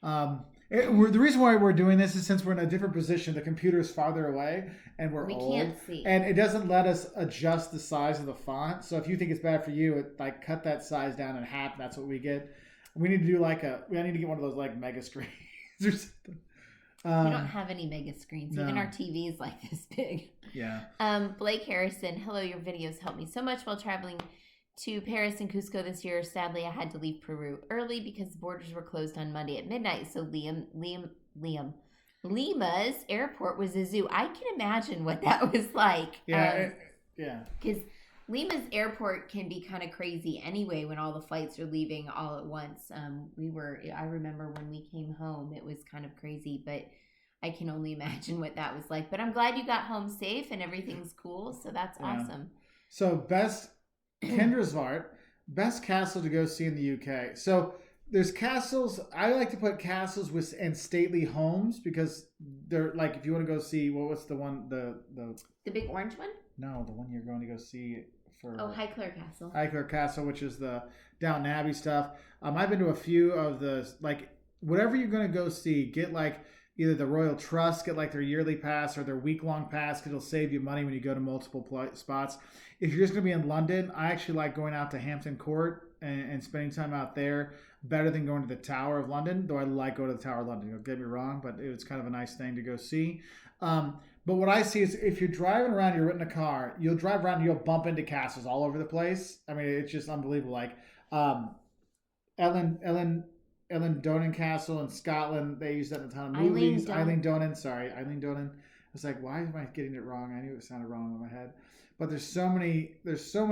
The reason why we're doing this is since we're in a different position, the computer is farther away and we old. Can't see. And it doesn't let us adjust the size of the font. So if you think it's bad for you, cut that size down in half. That's what we get. We need to do I need to get one of those like mega screens or something. We don't have any mega screens. No. Even our TV is like this big. Yeah. Blake Harrison, hello. Your videos helped me so much while traveling to Paris and Cusco this year. Sadly, I had to leave Peru early because the borders were closed on Monday at midnight. So Lima's airport was a zoo. I can imagine what that was like. Yeah. Because Lima's airport can be kind of crazy anyway when all the flights are leaving all at once. I remember when we came home, it was kind of crazy, but I can only imagine what that was like. But I'm glad you got home safe and everything's cool. So that's awesome. So Kendrasvart, best castle to go see in the UK. So there's castles. I like to put castles and stately homes because they're like if you want to go see what's the one the big orange one? No, the one you're going to go see for Highclere Castle. Highclere Castle, which is the Downton Abbey stuff. I've been to a few of the whatever you're going to go see. Get either the Royal Trust, get their yearly pass or their week-long pass because it'll save you money when you go to multiple spots. If you're just going to be in London, I actually like going out to Hampton Court and spending time out there better than going to the Tower of London, though I like going to the Tower of London. Don't get me wrong, but it's kind of a nice thing to go see. But what I see is if you're driving around, you're in a car, you'll drive around and you'll bump into castles all over the place. I mean, it's just unbelievable. Ellen Donan Castle in Scotland. They use that in a ton of movies. Eileen Donan. I was like, why am I getting it wrong? I knew it sounded wrong in my head. But there's so many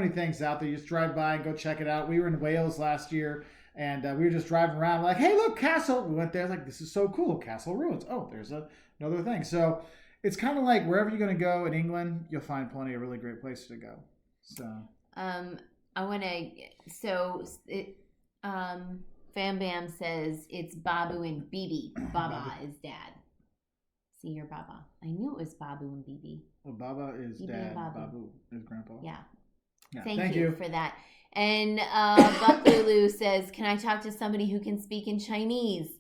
things out there. You just drive by and go check it out. We were in Wales last year, and we were just driving around like, hey, look, castle. We went there like, this is so cool. Castle ruins. Oh, there's another thing. So it's kind of like wherever you're going to go in England, you'll find plenty of really great places to go. So I want to. So Fam Bam says it's Babu and Bibi. Baba is dad. See your Baba. I knew it was Babu and Bibi. Well, Baba is Bibi dad. Babu is grandpa. Yeah. Thank you for that. And Buck Lulu says, can I talk to somebody who can speak in Chinese?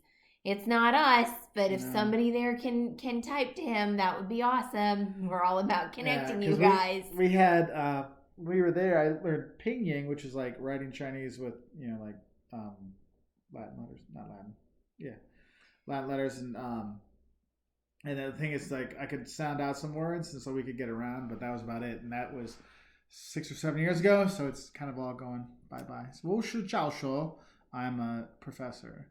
It's not us, but if somebody there can type to him, that would be awesome. We're all about connecting you guys. We had we were there. I learned pinyin, which is like writing Chinese with like Latin letters, not Latin. Yeah, Latin letters, and the thing is, like, I could sound out some words, and so we could get around, but that was about it. And that was 6 or 7 years ago, so it's kind of all going bye-bye. So, I'm a professor.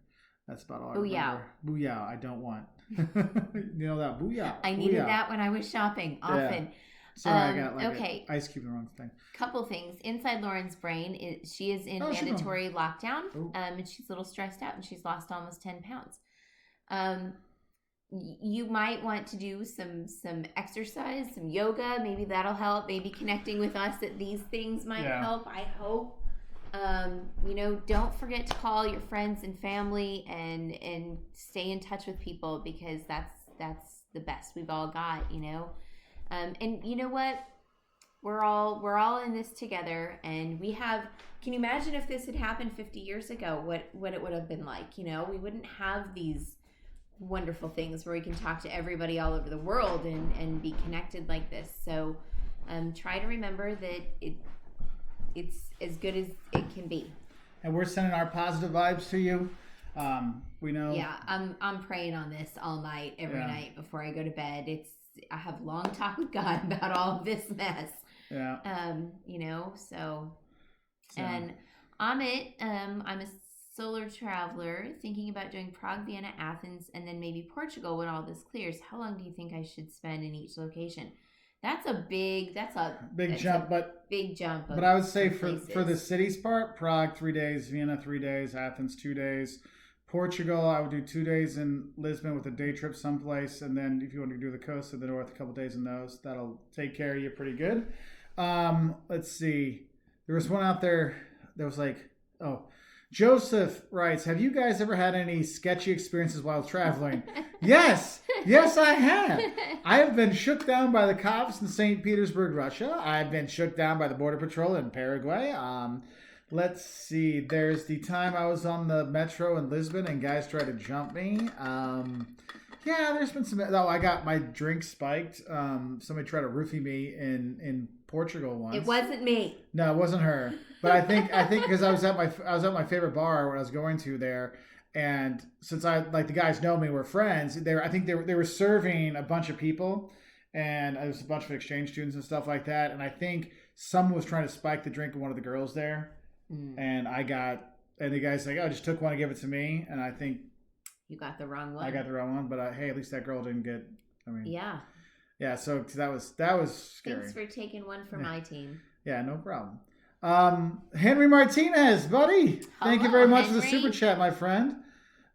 That's about all I remember. Booyah, I don't want. You know that? Booyah. I needed that when I was shopping often. Yeah. Sorry, I got like an ice cube in the wrong thing. Couple things. Inside Lauren's brain, she is in mandatory lockdown, and she's a little stressed out, and she's lost almost 10 pounds. You might want to do some exercise, some yoga. Maybe that'll help. Maybe connecting with us at these things might help. I hope. Don't forget to call your friends and family and stay in touch with people, because that's the best we've all got. And you know what? We're all in this together, and we have. Can you imagine if this had happened 50 years ago? What it would have been like? We wouldn't have these wonderful things where we can talk to everybody all over the world and be connected like this. So try to remember that it's as good as it can be. And we're sending our positive vibes to you. We know. Yeah, I'm praying on this all night, every night before I go to bed. I have long talk with God about all of this mess. Yeah. So. And Amit, I'm a solar traveler thinking about doing Prague, Vienna, Athens, and then maybe Portugal when all this clears. How long do you think I should spend in each location? That's a big jump. But I would say for the cities part, Prague 3 days, Vienna 3 days, Athens 2 days, Portugal I would do 2 days in Lisbon with a day trip someplace, and then if you want to do the coast of the north, a couple days in those, that'll take care of you pretty good. Let's see. There was one out there that was like, Joseph writes, have you guys ever had any sketchy experiences while traveling? Yes, I have. I have been shook down by the cops in St. Petersburg, Russia. I've been shook down by the Border Patrol in Paraguay. Let's see. There's the time I was on the metro in Lisbon and guys tried to jump me. There's been some. I got my drink spiked. Somebody tried to roofie me in Portugal once. It wasn't me. No, it wasn't her. But I think because I was at my favorite bar when I was going to there, and since the guys know me, we're friends. I think they were serving a bunch of people, and there was a bunch of exchange students and stuff like that. And I think someone was trying to spike the drink of one of the girls there, and the guy's like, "Oh, just took one and gave it to me," and I think you got the wrong one. I got the wrong one, but hey, at least that girl didn't get. Yeah. Yeah, so that was scary. Thanks for taking one for my team. Yeah, no problem. Henry Martinez, buddy. Thank you very much for the super chat, my friend.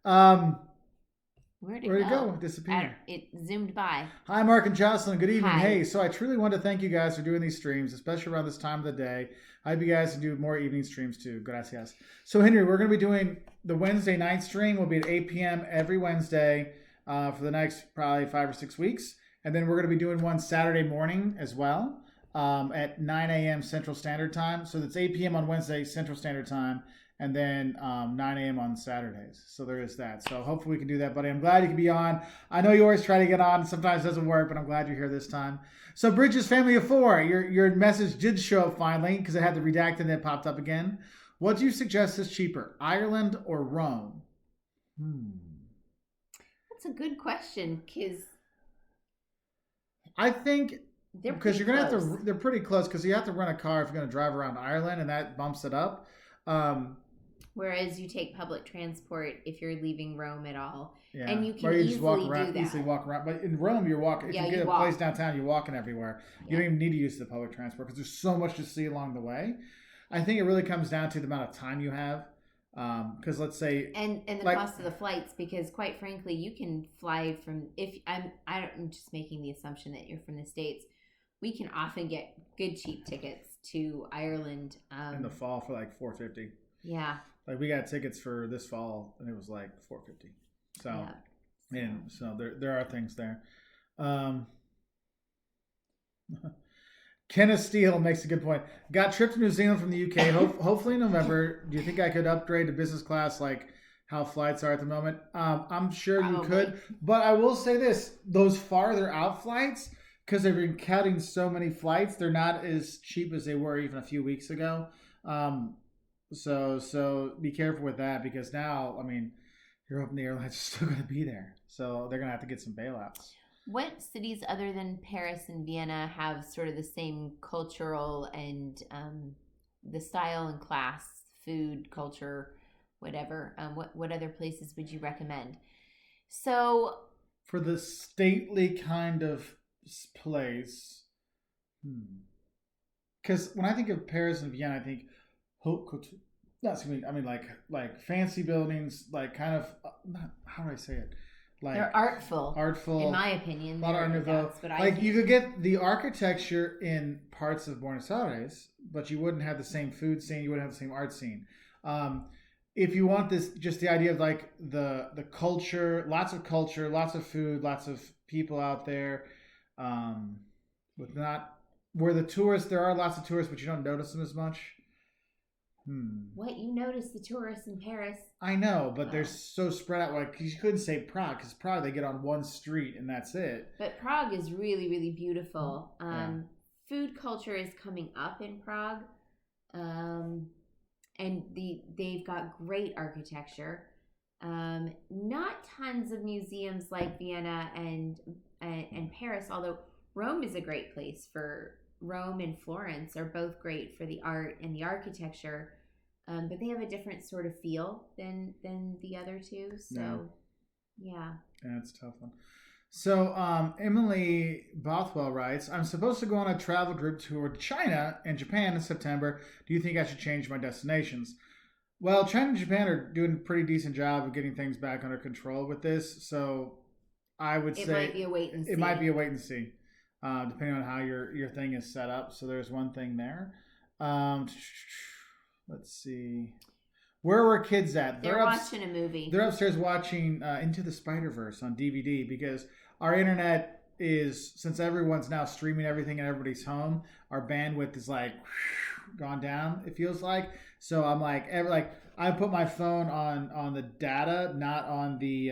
Where'd it go? Disappeared. It zoomed by. Hi, Mark and Jocelyn. Good evening. Hi. Hey, so I truly want to thank you guys for doing these streams, especially around this time of the day. I hope you guys can do more evening streams too. Gracias. So, Henry, we're going to be doing the Wednesday night stream. Will be at 8 p.m. every Wednesday for the next probably 5 or 6 weeks. And then we're going to be doing one Saturday morning as well at 9 a.m. Central Standard Time. So that's 8 p.m. on Wednesday Central Standard Time, and then 9 a.m. on Saturdays. So there is that. So hopefully we can do that, buddy. I'm glad you can be on. I know you always try to get on. Sometimes it doesn't work, but I'm glad you're here this time. So Bridges Family of 4, your message did show up finally because I had the redacted and it popped up again. What do you suggest is cheaper, Ireland or Rome? That's a good question, because I think because you're gonna have to. They're pretty close because you have to rent a car if you're gonna drive around Ireland, and that bumps it up. Whereas you take public transport if you're leaving Rome at all. Yeah. And you can or you just walk easily around, do that. easily walk around. But in Rome, you're walking. If Yeah, you get you a walk. place downtown, you're walking everywhere. You Yeah. don't even need to use the public transport because there's so much to see along the way. I think it really comes down to the amount of time you have. Because let's say and the cost of the flights, because quite frankly, you can fly from I'm just making the assumption that you're from the States. We can often get good cheap tickets to Ireland in the fall for like $450. Yeah. Like we got tickets for this fall and it was like $450. So yeah. and so there are things there. Kenneth Steele makes a good point. Got trip to New Zealand from the UK. Hopefully in November. Do you think I could upgrade to business class like how flights are at the moment? I'm sure you could. But I will say this. Those farther out flights, because they've been cutting so many flights, they're not as cheap as they were even a few weeks ago. So be careful with that because now, I mean, you're hoping the airlines are still going to be there. So they're going to have to get some bailouts. What cities other than Paris and Vienna have sort of the same cultural and the style and class, food, culture, whatever? What other places would you recommend? So for the stately kind of place, because when I think of Paris and Vienna, I think haute couture. That's I mean like fancy buildings, like kind of how do I say it? Like they're artful, in my opinion. A lot of Art Nouveau. Like you could get the architecture in parts of Buenos Aires, but you wouldn't have the same food scene. You wouldn't have the same art scene. If you want this, just the idea of like the culture, lots of food, lots of people out there, with not where the tourists. There are lots of tourists, but you don't notice them as much. What, you notice the tourists in Paris? I know, but they're so spread out. Like you couldn't say Prague because Prague they get on one street and that's it. But Prague is really, really beautiful. Food culture is coming up in Prague, and they've got great architecture. Not tons of museums like Vienna and Paris, although Rome is a great place for. Rome and Florence are both great for the art and the architecture, but they have a different sort of feel than the other two. So, yeah, it's a tough one. So, Emily Bothwell writes, I'm supposed to go on a travel group tour to China and Japan in September. Do you think I should change my destinations? Well, China and Japan are doing a pretty decent job of getting things back under control with this. So, I would say it might be a wait and see. It might be a wait and see. Depending on how your thing is set up. So there's one thing there. Let's see. Where were kids at? They're watching a movie. They're upstairs watching Into the Spider-Verse on DVD because our internet is, since everyone's now streaming everything and everybody's home, our bandwidth is like gone down, it feels like. So I'm like, I put my phone on the data, not on the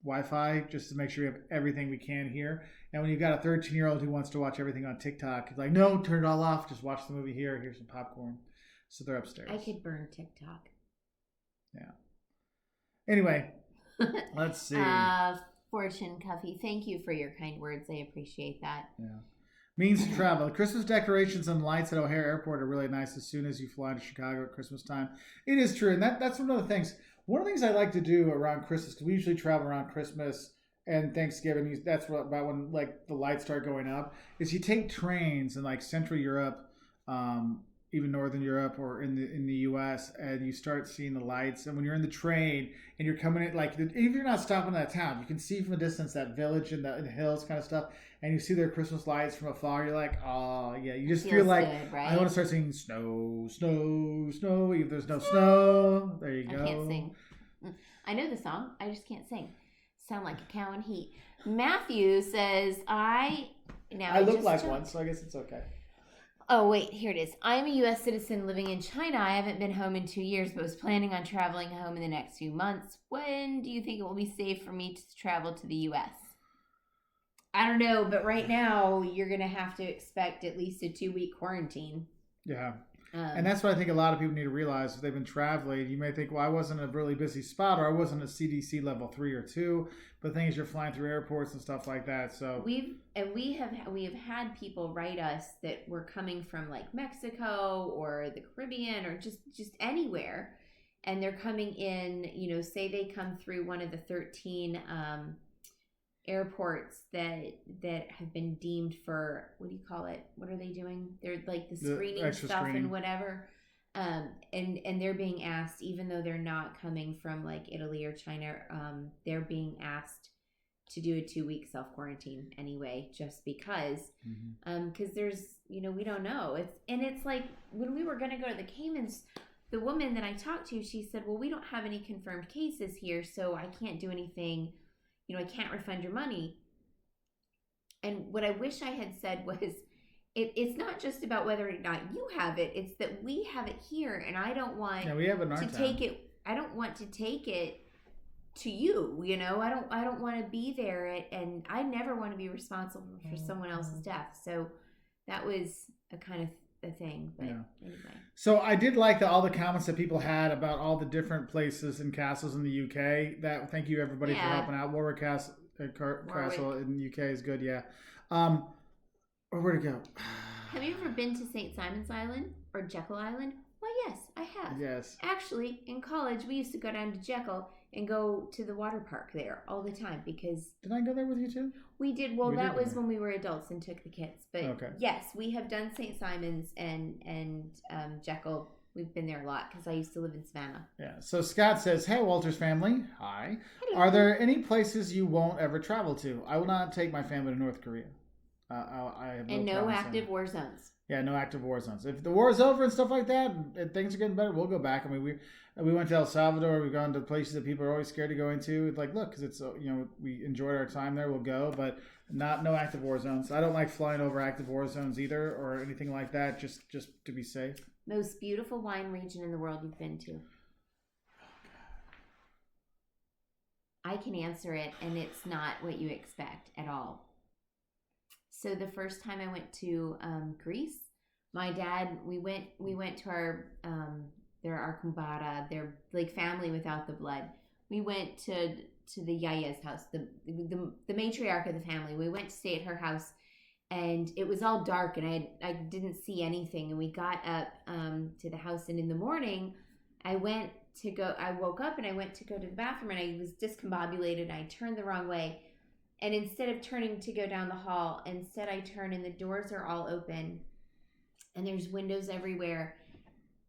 Wi-Fi, just to make sure we have everything we can here. And when you've got a 13-year-old who wants to watch everything on TikTok, it's like, no, turn it all off. Just watch the movie here. Here's some popcorn. So they're upstairs. I could burn TikTok. Yeah. Anyway, let's see. Fortune Cuffy, thank you for your kind words. I appreciate that. Yeah. Means to travel. Christmas decorations and lights at O'Hare Airport are really nice as soon as you fly to Chicago at Christmas time. It is true. And that's one of the things. One of the things I like to do around Christmas, because we usually travel around Christmas and Thanksgiving, that's about when like the lights start going up, is you take trains in like Central Europe, even Northern Europe or in the U.S., and you start seeing the lights. And when you're in the train and you're coming in, like if you're not stopping in that town, you can see from a distance that village and the hills kind of stuff, and you see their Christmas lights from afar. You're like, oh yeah, you just feel like good, right? I want to start singing snow, snow, snow. If there's no snow, there you go. I can't sing. I know the song. I just can't sing. Sound like a cow in heat. Matthew says, I look like one, so I guess it's okay. Oh, wait, here it is. I'm a U.S. citizen living in China. I haven't been home in 2 years, but was planning on traveling home in the next few months. When do you think it will be safe for me to travel to the U.S.? I don't know, but right now you're going to have to expect at least a 2-week quarantine. Yeah. And that's what I think a lot of people need to realize if they've been traveling. You may think, well, I wasn't a really busy spot, or I wasn't a CDC level 3 or 2. But the thing is, you're flying through airports and stuff like that. So we have had people write us that were coming from like Mexico or the Caribbean or just anywhere, and they're coming in. You know, say they come through one of the 13 airports that have been deemed for, what do you call it? What are they doing? They're like the screening stuff and whatever. And they're being asked, even though they're not coming from like Italy or China, they're being asked to do a 2-week self-quarantine anyway, just because, because there's, you know, we don't know. It's like when we were going to go to the Caymans, the woman that I talked to, she said, well, we don't have any confirmed cases here, so I can't do anything. You know, I can't refund your money. And what I wish I had said was, it's not just about whether or not you have it. It's that we have it here, and I don't want we have it in our to town. take it. I don't want to take it to you. You know, I don't want to be there, and I never want to be responsible for someone else's death. So that was a kind of a thing. But anyway. So I did like all the comments that people had about all the different places and castles in the UK. Thank you everybody for helping out. Warwick Castle in the UK is good. Yeah. Where'd it go? Have you ever been to St. Simon's Island or Jekyll Island? Why, yes, I have. Yes. Actually, in college, we used to go down to Jekyll and go to the water park there all the time because... Did I go there with you too? We did. Well, that was when we were adults and took the kids. But yes, we have done St. Simon's and Jekyll. We've been there a lot because I used to live in Savannah. Yeah. So Scott says, hey, Wolters family. Hi. Hello. Are there any places you won't ever travel to? I will not take my family to North Korea. I have no active war zones. Yeah, no active war zones. If the war is over and stuff like that, and things are getting better, we'll go back. I mean, we went to El Salvador. We've gone to places that people are always scared to go into. It's like, look, because it's, you know, we enjoyed our time there. We'll go, but no active war zones. I don't like flying over active war zones either, or anything like that. Just to be safe. Most beautiful wine region in the world you've been to? I can answer it, and it's not what you expect at all. So the first time I went to Greece, my dad, we went to our their kumbara, their like family without the blood. We went to the yaya's house, the matriarch of the family. We went to stay at her house, and it was all dark, and I didn't see anything. And we got up to the house, and in the morning, I woke up and I went to go to the bathroom, and I was discombobulated. I turned the wrong way. And instead of turning to go down the hall, instead I turn and the doors are all open and there's windows everywhere.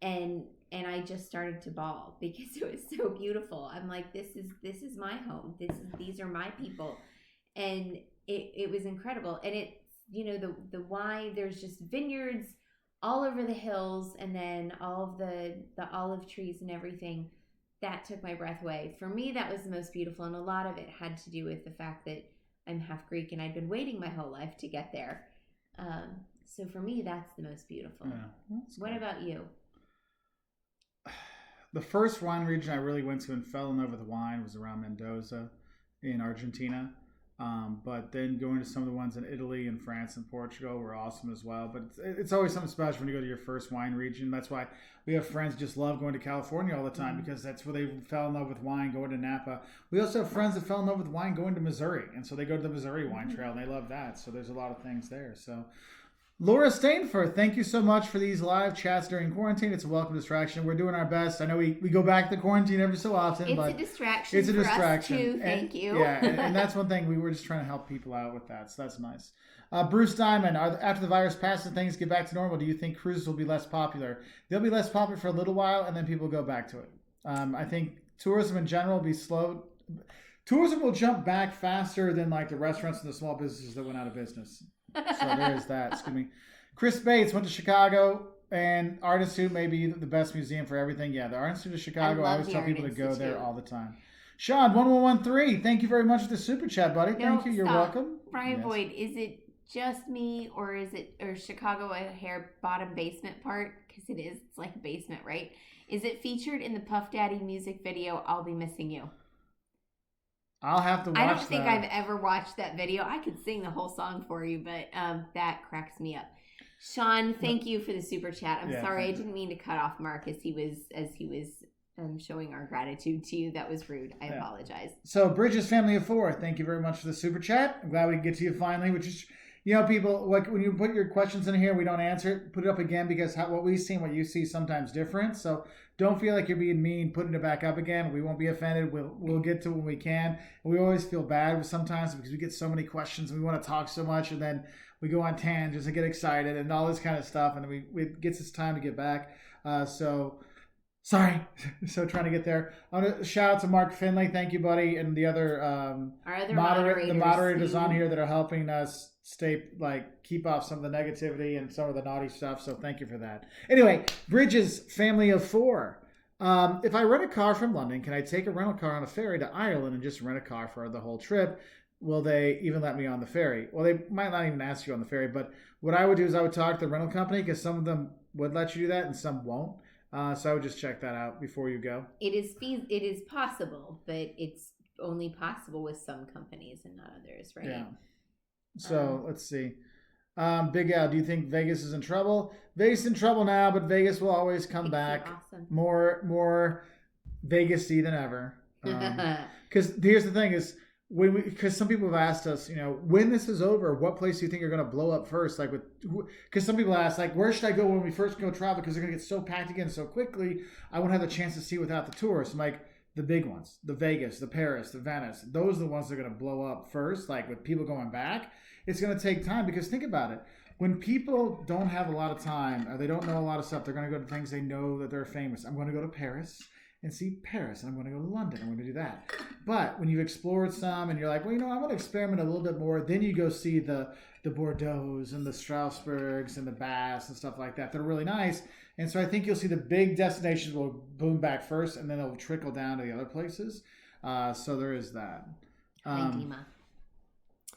And I just started to bawl because it was so beautiful. I'm like, this is my home. These are my people. And it was incredible. And it's, you know, the wine, there's just vineyards all over the hills, and then all of the olive trees and everything. That took my breath away. For me, that was the most beautiful. And a lot of it had to do with the fact that I'm half Greek and I'd been waiting my whole life to get there. So for me, that's the most beautiful. Yeah, what about you? The first wine region I really went to and fell in love with wine was around Mendoza in Argentina. But then going to some of the ones in Italy and France and Portugal were awesome as well. But it's always something special when you go to your first wine region. That's why we have friends who just love going to California all the time, because that's where they fell in love with wine, going to Napa. We also have friends that fell in love with wine going to Missouri. And so they go to the Missouri wine trail and they love that. So there's a lot of things there. So Laura Stainford, thank you so much for these live chats during quarantine. It's a welcome distraction. We're doing our best. I know we go back to quarantine every so often. It's a distraction. It's a distraction. Us too. Thank you. Yeah, and that's one thing. We were just trying to help people out with that. So that's nice. Bruce Diamond, after the virus passes and things get back to normal, do you think cruises will be less popular? They'll be less popular for a little while, and then people go back to it. I think tourism in general will be slow. Tourism will jump back faster than like the restaurants and the small businesses that went out of business. So there's that. Excuse me. Chris Bates went to Chicago, and Art Institute may be the best museum for everything. Yeah, the Art Institute of Chicago. I always tell people to go there all the time. Sean 1113, thank you very much for the super chat, buddy. Thank you. You're welcome. Brian Boyd, is it just me, or is Chicago a hair bottom basement part? Because it is. It's like a basement, right? Is it featured in the Puff Daddy music video, I'll Be Missing You? I'll have to watch that. I don't think I've ever watched that video. I could sing the whole song for you, but that cracks me up. Sean, thank you for the super chat. I'm Yeah, sorry, I didn't mean to cut off Mark as he was showing our gratitude to you. That was rude. I apologize. So Bridges family of 4, thank you very much for the super chat. I'm glad we could get to you finally, which is, people, like when you put your questions in here, we don't answer it. Put it up again because what we see and what you see is sometimes different. So don't feel like you're being mean, putting it back up again. We won't be offended. We'll get to it when we can. We always feel bad sometimes because we get so many questions and we want to talk so much, and then we go on tangents and get excited and all this kind of stuff, and it gets us time to get back. Sorry. So trying to get there. I want to shout out to Mark Finley. Thank you, buddy. And the other, our other moderators on here that are helping us keep off some of the negativity and some of the naughty stuff. So thank you for that. Anyway, Bridges family of 4. If I rent a car from London, can I take a rental car on a ferry to Ireland and just rent a car for the whole trip? Will they even let me on the ferry? Well, they might not even ask you on the ferry, but what I would do is I would talk to the rental company because some of them would let you do that and some won't. So I would just check that out before you go. It is possible, but it's only possible with some companies and not others, right? Yeah. So let's see. Big Al, do you think Vegas is in trouble? Vegas is in trouble now, but Vegas will always come back. Awesome. More Vegas-y than ever. Because here's the thing is, because some people have asked us, when this is over, what place do you think you're going to blow up first? Because some people ask, where should I go when we first go travel? Because they're going to get so packed again so quickly. I won't have the chance to see without the tourists. I'm the big ones, the Vegas, the Paris, the Venice. Those are the ones that are going to blow up first. With people going back, it's going to take time because think about it. When people don't have a lot of time or they don't know a lot of stuff, they're going to go to things they know that they're famous. I'm going to go to Paris and see Paris, and I'm going to go to London. I'm going to do that. But when you've explored some and you're I want to experiment a little bit more, then you go see the Bordeaux's and the Strasbourgs and the Bass and stuff like that. They're really nice. And so I think you'll see the big destinations will boom back first, and then it'll trickle down to the other places. So there is that. Hi, Dima.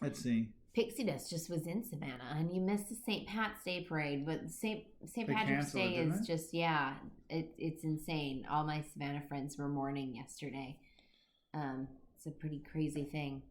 Let's see. Pixie Dust just was in Savannah, and you missed the St. Pat's Day parade, but St. Patrick's Day is just, it's insane. All my Savannah friends were mourning yesterday. It's a pretty crazy thing.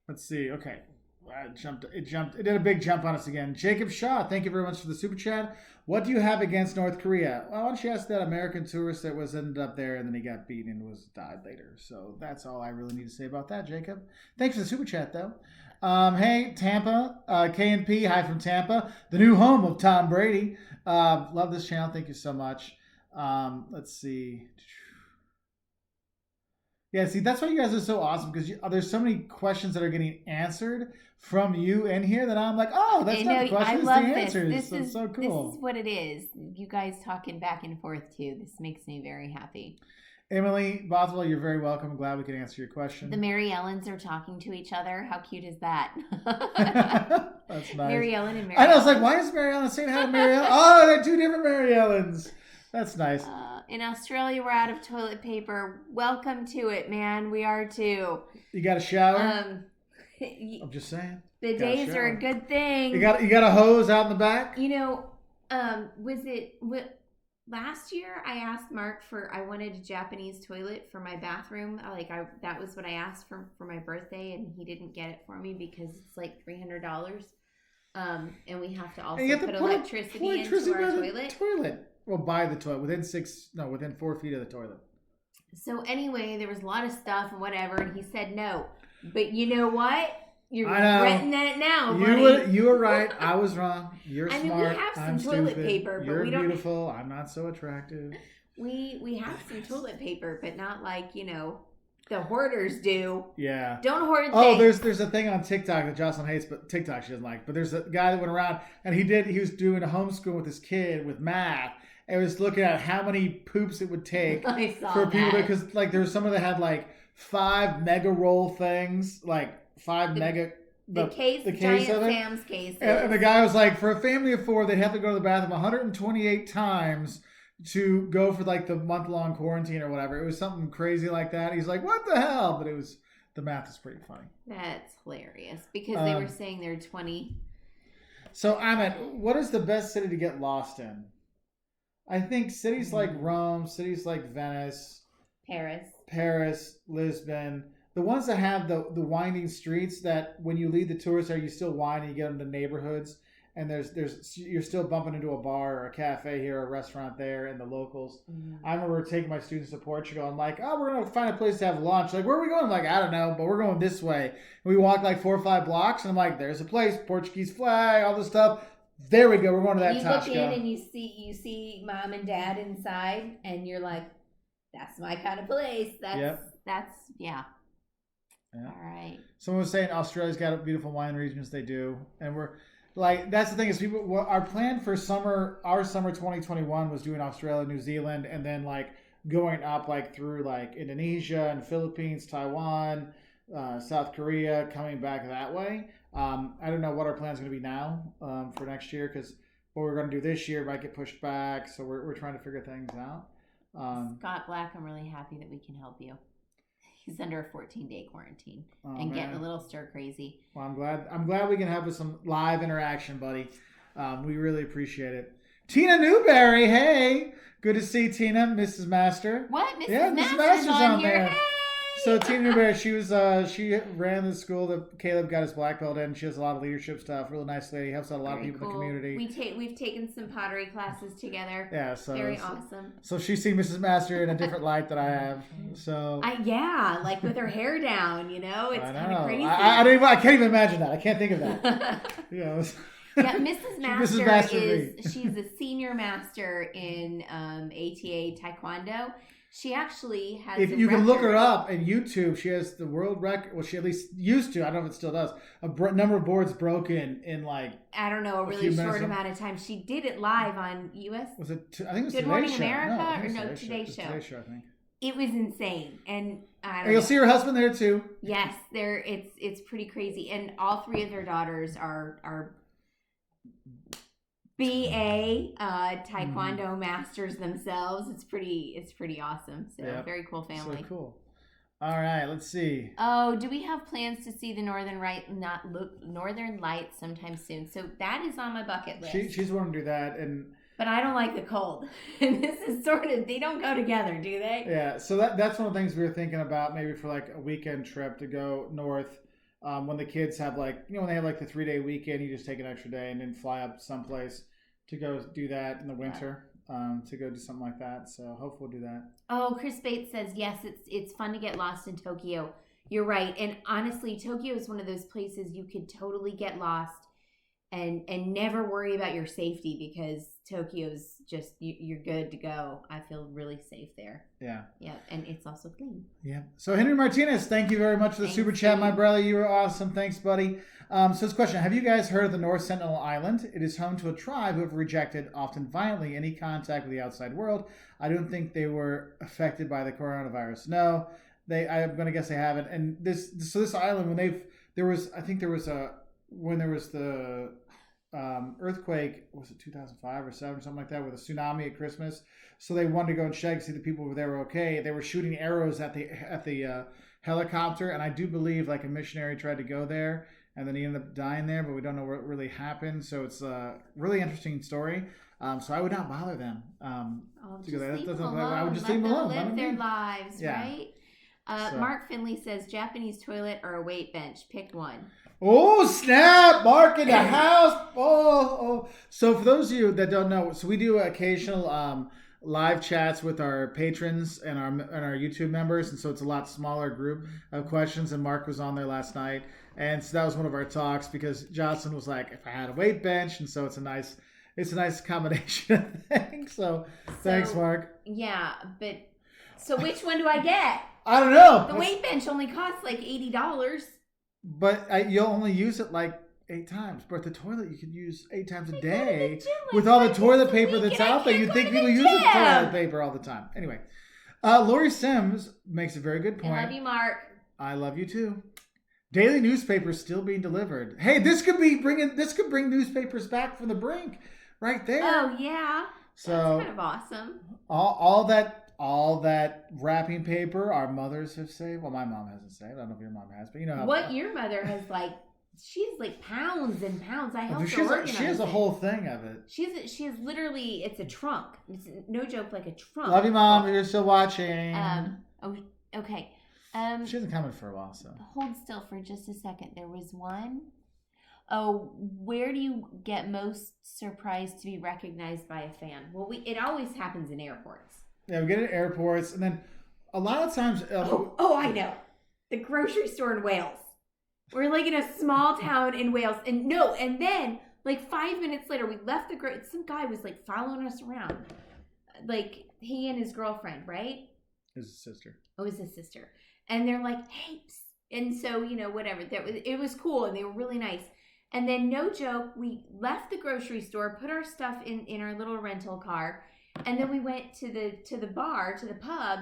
Let's see. Okay. It did a big jump on us again. Jacob Shaw, thank you very much for the super chat. What do you have against North Korea? Well, why don't you ask that American tourist that ended up there and then he got beaten and died later. So that's all I really need to say about that, Jacob. Thanks for the super chat, though. Hey, Tampa, K&P, hi from Tampa, the new home of Tom Brady. Love this channel. Thank you so much. Let's see. Yeah, see, that's why you guys are so awesome because there's so many questions that are getting answered from you in here that I'm oh, that's not the question, it's the answers. This is so cool. This is what it is. You guys talking back and forth too. This makes me very happy. Emily Bothwell, you're very welcome. I'm glad we can answer your question. The Mary Ellens are talking to each other. How cute is that? That's nice. Mary Ellen and Mary I know, I was Ellen. why is Mary Ellen saying hi to Mary Ellen? Oh, they're two different Mary Ellens. That's nice. In Australia, we're out of toilet paper. Welcome to it, man. We are too. You got a shower? I'm just saying. Bidets are a good thing. You got a hose out in the back? Last year I asked Mark I wanted a Japanese toilet for my bathroom. That was what I asked for my birthday, and he didn't get it for me because it's $300. And we have to also put electricity into our toilet. Well, by the toilet, within 4 feet of the toilet. So anyway, there was a lot of stuff and whatever, and he said no. But you know what? You're regretting that now, buddy. You were right. I was wrong. You're smart. We have some toilet paper, but You're we don't. You're beautiful. I'm not so attractive. We have some toilet paper, but not the hoarders do. Yeah. Don't hoard things. Oh, there's a thing on TikTok that Jocelyn hates, but TikTok she doesn't like. But there's a guy that went around and he was doing a homeschool with his kid with math. And was looking at how many poops it would take for people because there was someone that had 5 mega roll things, 5 mega. The case Giant of it. Sam's case. And the guy was for a family of 4, they'd have to go to the bathroom 128 times to go for the month-long quarantine or whatever. It was something crazy like that. He's like, what the hell? But the math is pretty funny. That's hilarious because they were saying they're 20. So, Amit, what is the best city to get lost in? I think cities like Rome, cities like Venice, Paris, Lisbon, the ones that have the winding streets that when you leave the tourist area, you still wind and you get them to neighborhoods and you're still bumping into a bar or a cafe here, or a restaurant there, and the locals. I remember taking my students to Portugal. I'm like, oh, we're gonna find a place to have lunch. Like, where are we going? I'm like, I don't know, but we're going this way. And we walk like 4 or 5 blocks, and I'm like, there's a place, Portuguese flag, all this stuff. There we go. We're going to that Tashka. You look in and you see mom and dad inside, and you're like, that's my kind of place. That's yeah. All right. Someone was saying Australia's got beautiful wine regions. They do, and we're like, that's the thing is our plan for our summer 2021 was doing Australia, New Zealand, and then like going up like through like Indonesia and Philippines, Taiwan, South Korea, coming back that way. I don't know what our plan is going to be now for next year, because what we're going to do this year might get pushed back. So we're trying to figure things out. Scott Black, I'm really happy that we can help you. He's under a 14-day quarantine getting a little stir crazy. Well, I'm glad we can have some live interaction, buddy. We really appreciate it. Tina Newberry, hey, good to see Tina, Mrs. Master. What? Mrs. Master's on here. Hey! So Tina Newberry, she ran the school that Caleb got his black belt in. She has a lot of leadership stuff. Really nice lady. Helps out a lot of people in the community. We've taken some pottery classes together. Yeah, so very awesome. So she's seen Mrs. Master in a different light that I have. So like with her hair down, it's kind of crazy. I can't even imagine that. I can't think of that. Yeah, Mrs. Master she's a senior master in ATA Taekwondo. She actually has. If you can look her up on YouTube, she has the world record. Well, she at least used to. I don't know if it still does. Number of boards broken in like I don't know a really short amount of time. She did it live on US. Was it? I think it was Good Morning America Today Show. Today Show, I think. It was insane, and you'll see her husband there too. Yes, it's pretty crazy, and all 3 of their daughters are BA Taekwondo masters themselves. It's pretty awesome. So very cool family. So cool. All right, let's see. Oh, do we have plans to see the Northern Lights sometime soon? So that is on my bucket list. She's wanting to do that, but I don't like the cold. And this is they don't go together, do they? Yeah. So that's one of the things we were thinking about, maybe for like a weekend trip to go north. When the kids have when they have like the 3-day weekend, you just take an extra day and then fly up someplace to go do that in the winter, to go do something like that. So hopefully we'll do that. Oh, Chris Bates says, yes, it's fun to get lost in Tokyo. You're right. And honestly, Tokyo is one of those places you could totally get lost and never worry about your safety, because Tokyo's just, you're good to go. I feel really safe there. Yeah. Yeah, and it's also clean. Yeah. So Henry Martinez, thank you very much for the super chat, my brother. You were awesome. Thanks, buddy. So this question, have you guys heard of the North Sentinel Island? It is home to a tribe who have rejected, often violently, any contact with the outside world. I don't think they were affected by the coronavirus. No, I'm going to guess they haven't. And this island, when there was the earthquake, was it 2005 or 7, something like that, with a tsunami at Christmas. So they wanted to go and check, see the people over there were okay. They were shooting arrows at the helicopter, and I do believe like a missionary tried to go there, and then he ended up dying there, but we don't know what really happened. So it's a really interesting story. So I would not bother them to go there. I would just leave them alone. Live their lives, right? Mark Finley says, Japanese toilet or a weight bench? Pick one. Oh, snap! Mark in the house! Oh. So for those of you that don't know, so we do occasional live chats with our patrons and our YouTube members, and so it's a lot smaller group of questions, and Mark was on there last night, and so that was one of our talks, because Jocelyn was like, if I had a weight bench, and so it's a nice combination of things. So thanks, Mark. Yeah, but so which one do I get? I don't know. The weight bench only costs like $80. But you'll only use it like 8 times. But the toilet you could use 8 times a day with all the toilet paper that's out there. You'd think people use the toilet paper all the time. Anyway, Lori Sims makes a very good point. I love you, Mark. I love you too. Daily newspapers still being delivered. Hey, this could bring newspapers back from the brink, right there. Oh yeah, so that's kind of awesome. All that wrapping paper our mothers have saved. Well, my mom hasn't saved. I don't know if your mom has, but you know how. What your mother has she's like pounds and pounds. I helped her organize. She has a whole thing of it. She has literally, it's a trunk. It's no joke, like a trunk. Love you, Mom. If you're still watching. Okay. She hasn't come in for a while, so. Hold still for just a second. There was one. Oh, where do you get most surprised to be recognized by a fan? Well, it always happens in airports. Yeah, we get it at airports, and then a lot of times. I know. The grocery store in Wales. We're like in a small town in Wales, and then like 5 minutes later, we left some guy was like following us around, like he and his girlfriend, right? His sister. Oh, it was his sister, and they're like, hey, and so whatever. It was cool, and they were really nice. And then, no joke, we left the grocery store, put our stuff in our little rental car, and then we went to the bar, to the pub,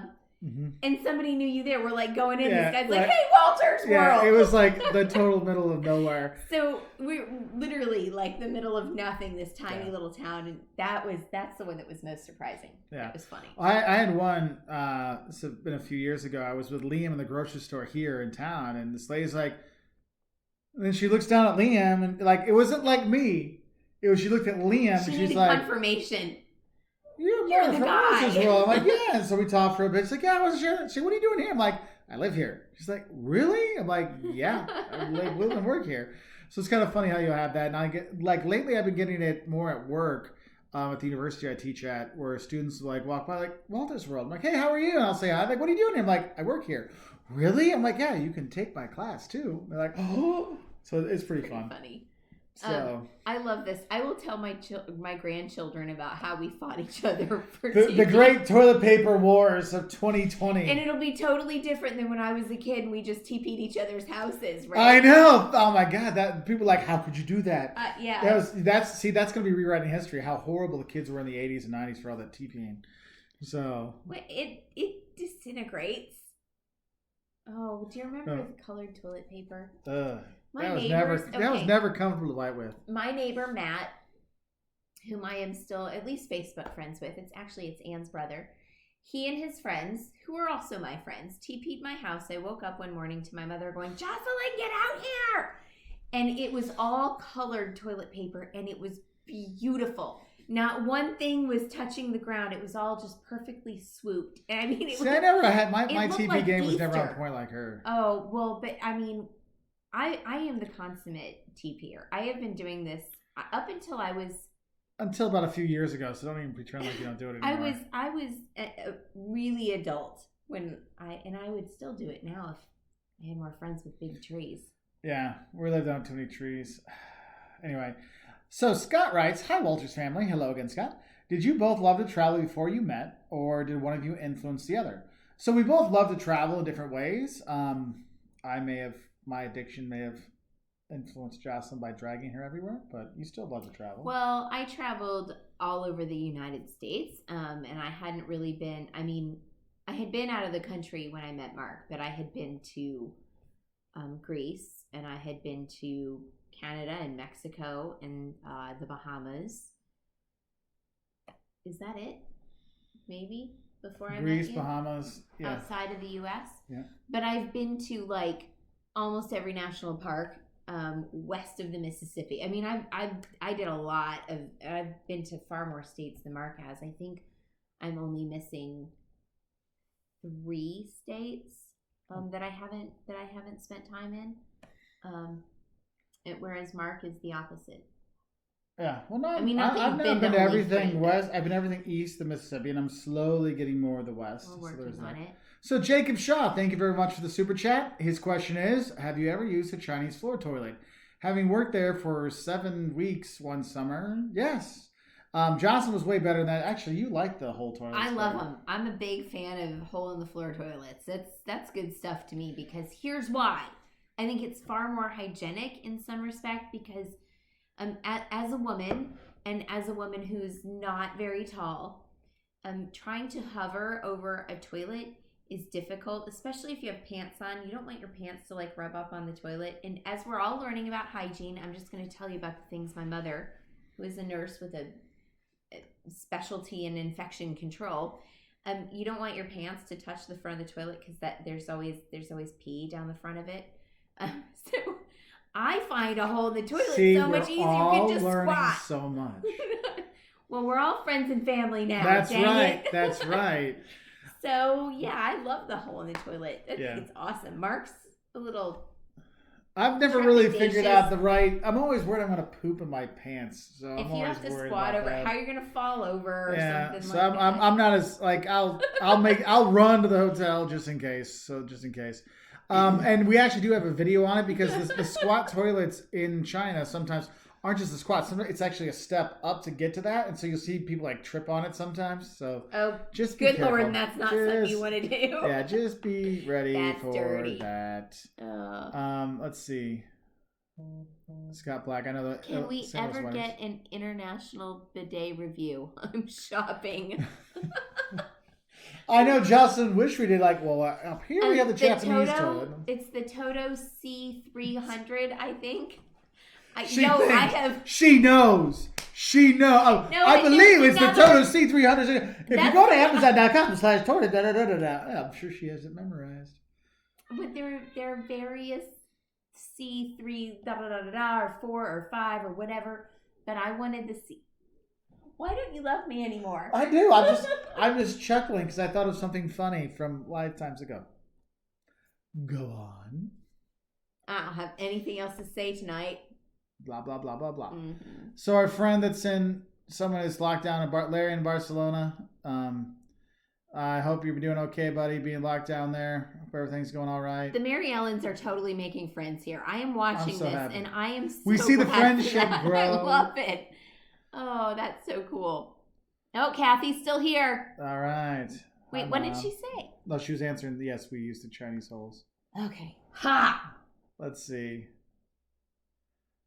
and somebody knew you there. We're like going in. This guy's like, "Hey, Wolters World!" Yeah, it was like the total middle of nowhere. So we're literally like the middle of nothing, this tiny little town, and that's the one that was most surprising. Yeah, it was funny. I had one. This has been a few years ago. I was with Liam in the grocery store here in town, and this lady's like. And then she looks down at Liam, and like it wasn't like me. It was she looked at Liam, and she's like, confirmation. You're the guy. I'm like, yeah. And so we talked for a bit. She's like, yeah, I wasn't sure. She's like, what are you doing here? I'm like, I live here. She's like, really? I'm like, yeah, I live and work here. So it's kind of funny how you have that. And I get like lately, I've been getting it more at work at the university I teach at, where students like walk by like Wolters World. I'm like, hey, how are you? And I'll say hi. Like, what are you doing here? I'm like, I work here. Really? I'm like, yeah, you can take my class too. They're like, oh, so it's pretty fun. Funny. So I love this. I will tell my grandchildren about how we fought each other for the great toilet paper wars of 2020. And it'll be totally different than when I was a kid and we just TP'd each other's houses, right? I know. Oh my God, that people are like, how could you do that? Yeah. That's going to be rewriting history. How horrible the kids were in the 80s and 90s for all that TPing. So it disintegrates. Oh, do you remember the colored toilet paper? That was never comfortable to wipe with. My neighbor Matt, whom I am still at least Facebook friends with, it's Anne's brother. He and his friends, who are also my friends, TP'd my house. I woke up one morning to my mother going, "Jocelyn, get out here!" And it was all colored toilet paper, and it was beautiful. Not one thing was touching the ground. It was all just perfectly swooped. I mean, I never had my TP like game was never on point like her. Oh well, but I mean, I am the consummate TPer. I have been doing this up until about a few years ago. So don't even pretend like you don't do it anymore. I was a really adult when I would still do it now if I had more friends with big trees. Yeah, we lived on too many trees. Anyway. So Scott writes, hi Wolters family. Hello again, Scott. Did you both love to travel before you met, or did one of you influence the other? So we both love to travel in different ways. My addiction may have influenced Jocelyn by dragging her everywhere, but you still love to travel. Well, I traveled all over the United States, and I hadn't really been, I had been out of the country when I met Mark, but I had been to Greece, and I had been to Canada and Mexico and the Bahamas. Is that it? Maybe before I met you? Greece, Bahamas, yeah. Outside of the U.S. Yeah. But I've been to like almost every national park west of the Mississippi. I mean, I did a lot of. I've been to far more states than Mark has. I think I'm only missing 3 states that I haven't spent time in. Whereas Mark is the opposite. Yeah, well, no, I've never been to everything west. I've been everything east of Mississippi, and I'm slowly getting more of the west. We're working on it. So Jacob Shaw, thank you very much for the super chat. His question is, have you ever used a Chinese floor toilet? Having worked there for 7 weeks one summer, yes. Jocelyn was way better than that. Actually, you like the whole toilet. I love them. I'm a big fan of hole-in-the-floor toilets. That's good stuff to me, because here's why. I think it's far more hygienic in some respect, because as a woman, and as a woman who's not very tall, trying to hover over a toilet is difficult, especially if you have pants on. You don't want your pants to like rub up on the toilet. And as we're all learning about hygiene, I'm just going to tell you about the things my mother, who is a nurse with a specialty in infection control, you don't want your pants to touch the front of the toilet, because there's always pee down the front of it. So I find a hole in the toilet so much easier. You can just squat. So much. Well, we're all friends and family now. That's right. That's right. So yeah, I love the hole in the toilet. It's awesome. Mark's a little I've never really figured out the right. I'm always worried I'm going to poop in my pants. So I'm if you always have to worried squat about over, that. how you're gonna fall over or something So like that. I'm not as like I'll run to the hotel just in case. So just in case. And we actually do have a video on it because the squat toilets in China sometimes aren't just the squats. Sometimes it's actually a step up to get to that, and so you'll see people like trip on it sometimes. So just be good careful. Lord, that's not something you want to do. Yeah, just be ready for dirty. that. Let's see. Scott Black, I know that. Can we ever get an international bidet review? I'm shopping. I know Justin wish we did up here we have the Japanese toilet. It's the Toto C300, I think. She knows. Oh, No, I believe it's the Toto C300. If you go to Amazon.com/toilet, I'm sure she has it memorized. But there are various C3 or 4 or 5 or whatever. But I wanted the C. Why don't you love me anymore? I do. I'm just chuckling because I thought of something funny from lifetimes ago. Go on. I don't have anything else to say tonight. Blah blah blah blah blah. Mm-hmm. So our friend someone is locked down in Larry in Barcelona. I hope you're doing okay, buddy. Being locked down there. Hope everything's going all right. The Mary Ellens are totally making friends here. I am watching this, happy. And I am so we see the friendship grow. I love it. Oh, that's so cool. Oh, Kathy's still here. All right. Wait, what did she say? No, she was answering. Yes, we used the Chinese holes. Okay. Ha! Let's see.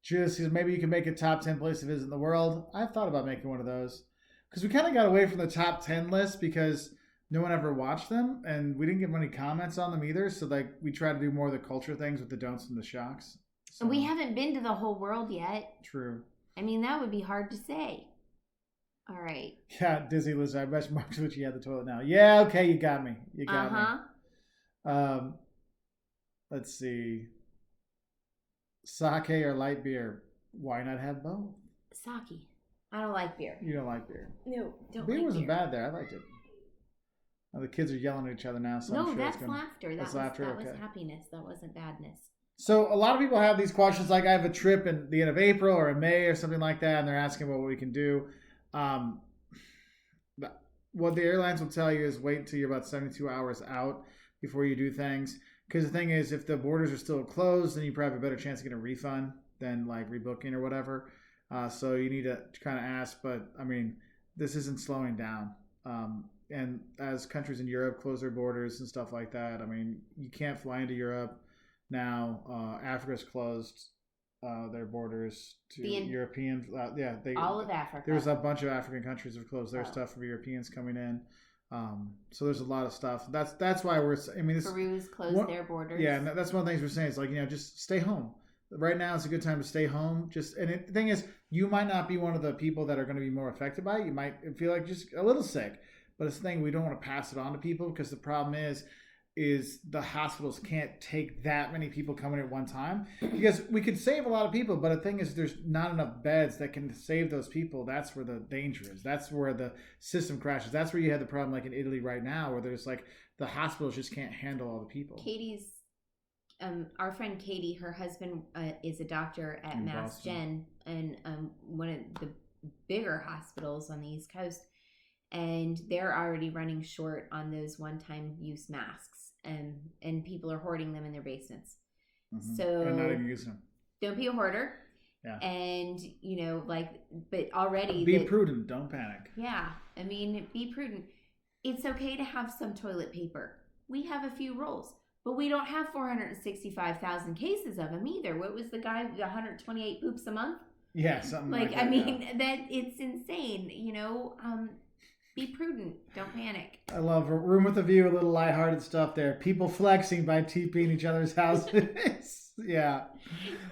Judas says maybe you can make a top 10 place to visit in the world. I've thought about making one of those because we kind of got away from the top 10 list because no one ever watched them and we didn't get many comments on them either. So we try to do more of the culture things with the don'ts and the shocks. So. And we haven't been to the whole world yet. True. I mean, that would be hard to say. All right. Yeah, Dizzy Liz, I bet Mark's what you had the toilet now. Yeah, okay, you got me. You got me. Let's see. Sake or light beer? Why not have both? Sake. I don't like beer. You don't like beer? No, don't beer like wasn't beer. bad there. I liked it. Now the kids are yelling at each other now. So no, I'm sure that's laughter. That was happiness. That wasn't badness. So a lot of people have these questions like I have a trip in the end of April or in May or something like that, and they're asking what we can do. What the airlines will tell you is wait until you're about 72 hours out before you do things. Because the thing is, if the borders are still closed, then you probably have a better chance of getting a refund than like rebooking or whatever. So you need to kind of ask. But I mean, this isn't slowing down. And as countries in Europe close their borders and stuff like that, I mean, you can't fly into Europe now. Africa's closed their borders to European. All of Africa. There's a bunch of African countries that have closed their stuff for Europeans coming in. So there's a lot of stuff. That's why Peru's closed their borders. Yeah, and that's one of the things we're saying. It's like, just stay home. Right now is a good time to stay home. The thing is, you might not be one of the people that are going to be more affected by it. You might feel like just a little sick, but it's the thing, we don't want to pass it on to people because the problem is the hospitals can't take that many people coming at one time because we could save a lot of people, but the thing is there's not enough beds that can save those people. That's where the danger is. That's where the system crashes. That's where you have the problem like in Italy right now where there's like the hospitals just can't handle all the people. Katie's our friend Katie, her husband is a doctor at Mass Gen and one of the bigger hospitals on the East Coast, and they're already running short on those one-time use masks. And people are hoarding them in their basements. Mm-hmm. So and not even using them. Don't be a hoarder. Yeah. And but already be prudent. Don't panic. Yeah, I mean, be prudent. It's okay to have some toilet paper. We have a few rolls, but we don't have 465,000 cases of them either. What was the guy? 128 poops a month. Yeah, something like that. I mean, that it's insane. Be prudent. Don't panic. I love a room with a view, a little lighthearted stuff there. People flexing by TPing each other's houses. Yeah.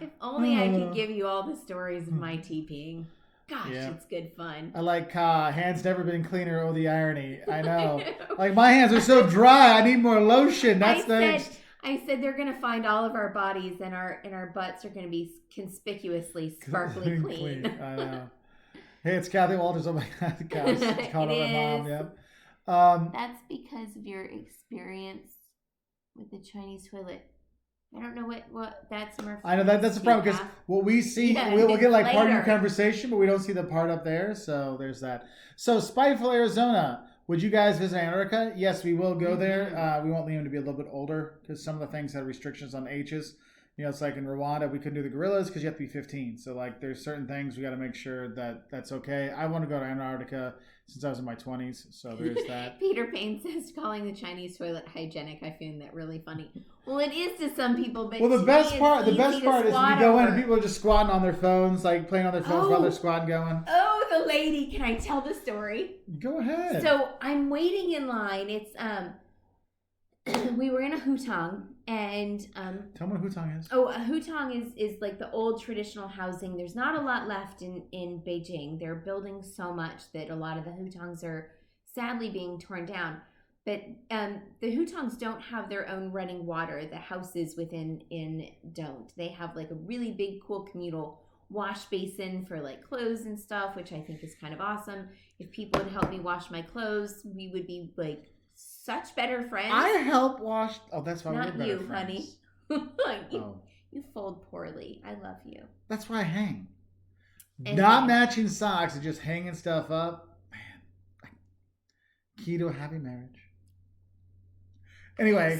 If only I could give you all the stories of my TPing. Gosh, It's good fun. I like hands never been cleaner. Oh, the irony. I know. Like my hands are so dry. I need more lotion. I said they're gonna find all of our bodies and our butts are gonna be conspicuously sparkly clean. I know. Hey, it's Kathy Wolters. Oh my God, guys, it's called my mom. Yep. That's because of your experience with the Chinese toilet. I don't know what that's. I know that's the problem because what we see, we'll get like part of your conversation, but we don't see the part up there. So there's that. So Spiteful Arizona, would you guys visit Antarctica? Yes, we will go there. We want Liam to be a little bit older because some of the things had restrictions on ages. You know, it's like in Rwanda, we couldn't do the gorillas because you have to be 15. So like, there's certain things we got to make sure that that's okay. I want to go to Antarctica since I was in my 20s. So there's that. Peter Payne says calling the Chinese toilet hygienic. I find that really funny. Well, it is to some people, but the best part is when you go in and people are just squatting on their phones, like playing on their phones while they're squatting going. Oh, the lady! Can I tell the story? Go ahead. So I'm waiting in line. It's we were in a hutang, and tell me what a hutang is. Oh, a hutang is like the old traditional housing. There's not a lot left in Beijing. They're building so much that a lot of the hutangs are sadly being torn down. But the hutangs don't have their own running water. The houses within don't. They have like a really big, cool communal wash basin for like clothes and stuff, which I think is kind of awesome. If people would help me wash my clothes, we would be like such better friends. I help wash. Oh, that's why not we're better you, friends. Honey. You fold poorly. I love you. That's why I hang. And not matching socks and just hanging stuff up. Man, key to a happy marriage. Anyway,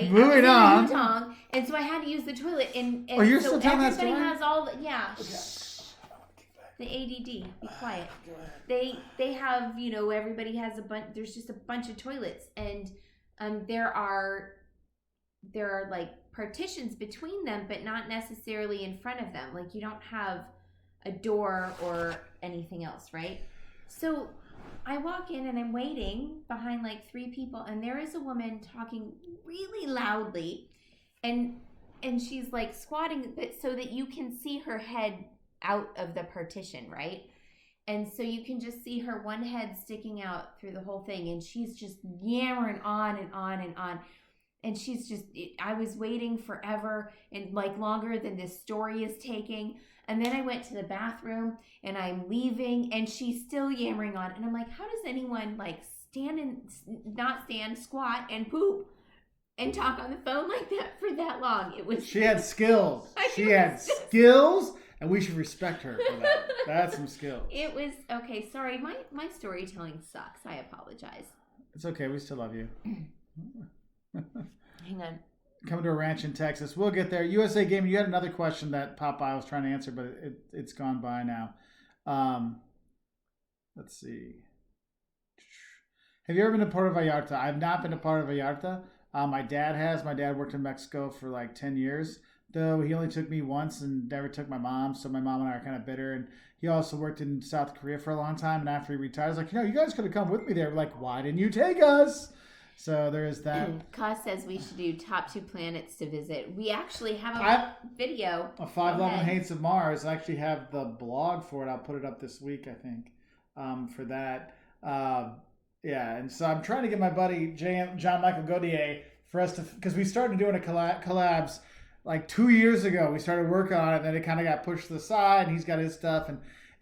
moving on. Hutang, and so I had to use the toilet. And you're so still telling that story? everybody has all the Okay. the ADD. Be quiet. They have, everybody has a bunch. There's just a bunch of toilets, and there are like partitions between them, but not necessarily in front of them. Like you don't have a door or anything else, right? So I walk in and I'm waiting behind like 3 people, and there is a woman talking really loudly, and she's like squatting, but so that you can see her head out of the partition, right? And so you can just see her one head sticking out through the whole thing, and she's just yammering on and on and on. And she's just, I was waiting forever and like longer than this story is taking. And then I went to the bathroom and I'm leaving and she's still yammering on. And I'm like, how does anyone like squat and poop and talk on the phone like that for that long? She had skills. She had skills, and we should respect her for that. That's some skills. It was, okay, sorry, my storytelling sucks. I apologize. It's okay, we still love you. Hang on. Coming to a ranch in Texas. We'll get there. USA Gaming, you had another question that popped by. I was trying to answer, but it's gone by now. Let's see. Have you ever been to Puerto Vallarta? I've not been to Puerto Vallarta. My dad has. My dad worked in Mexico for like 10 years. Though he only took me once and never took my mom. So my mom and I are kind of bitter. And he also worked in South Korea for a long time. And after he retired, I was like, you guys could have come with me there. We're like, why didn't you take us? So there is that. Ka says we should do top 2 planets to visit. We actually have a video. A 511 Hates of Mars. I actually have the blog for it. I'll put it up this week, I think, for that. Yeah, and so I'm trying to get my buddy John Michael Gaudier for us to, because we started doing a collabs like 2 years ago. We started working on it, and then it kind of got pushed to the side, and he's got his stuff, and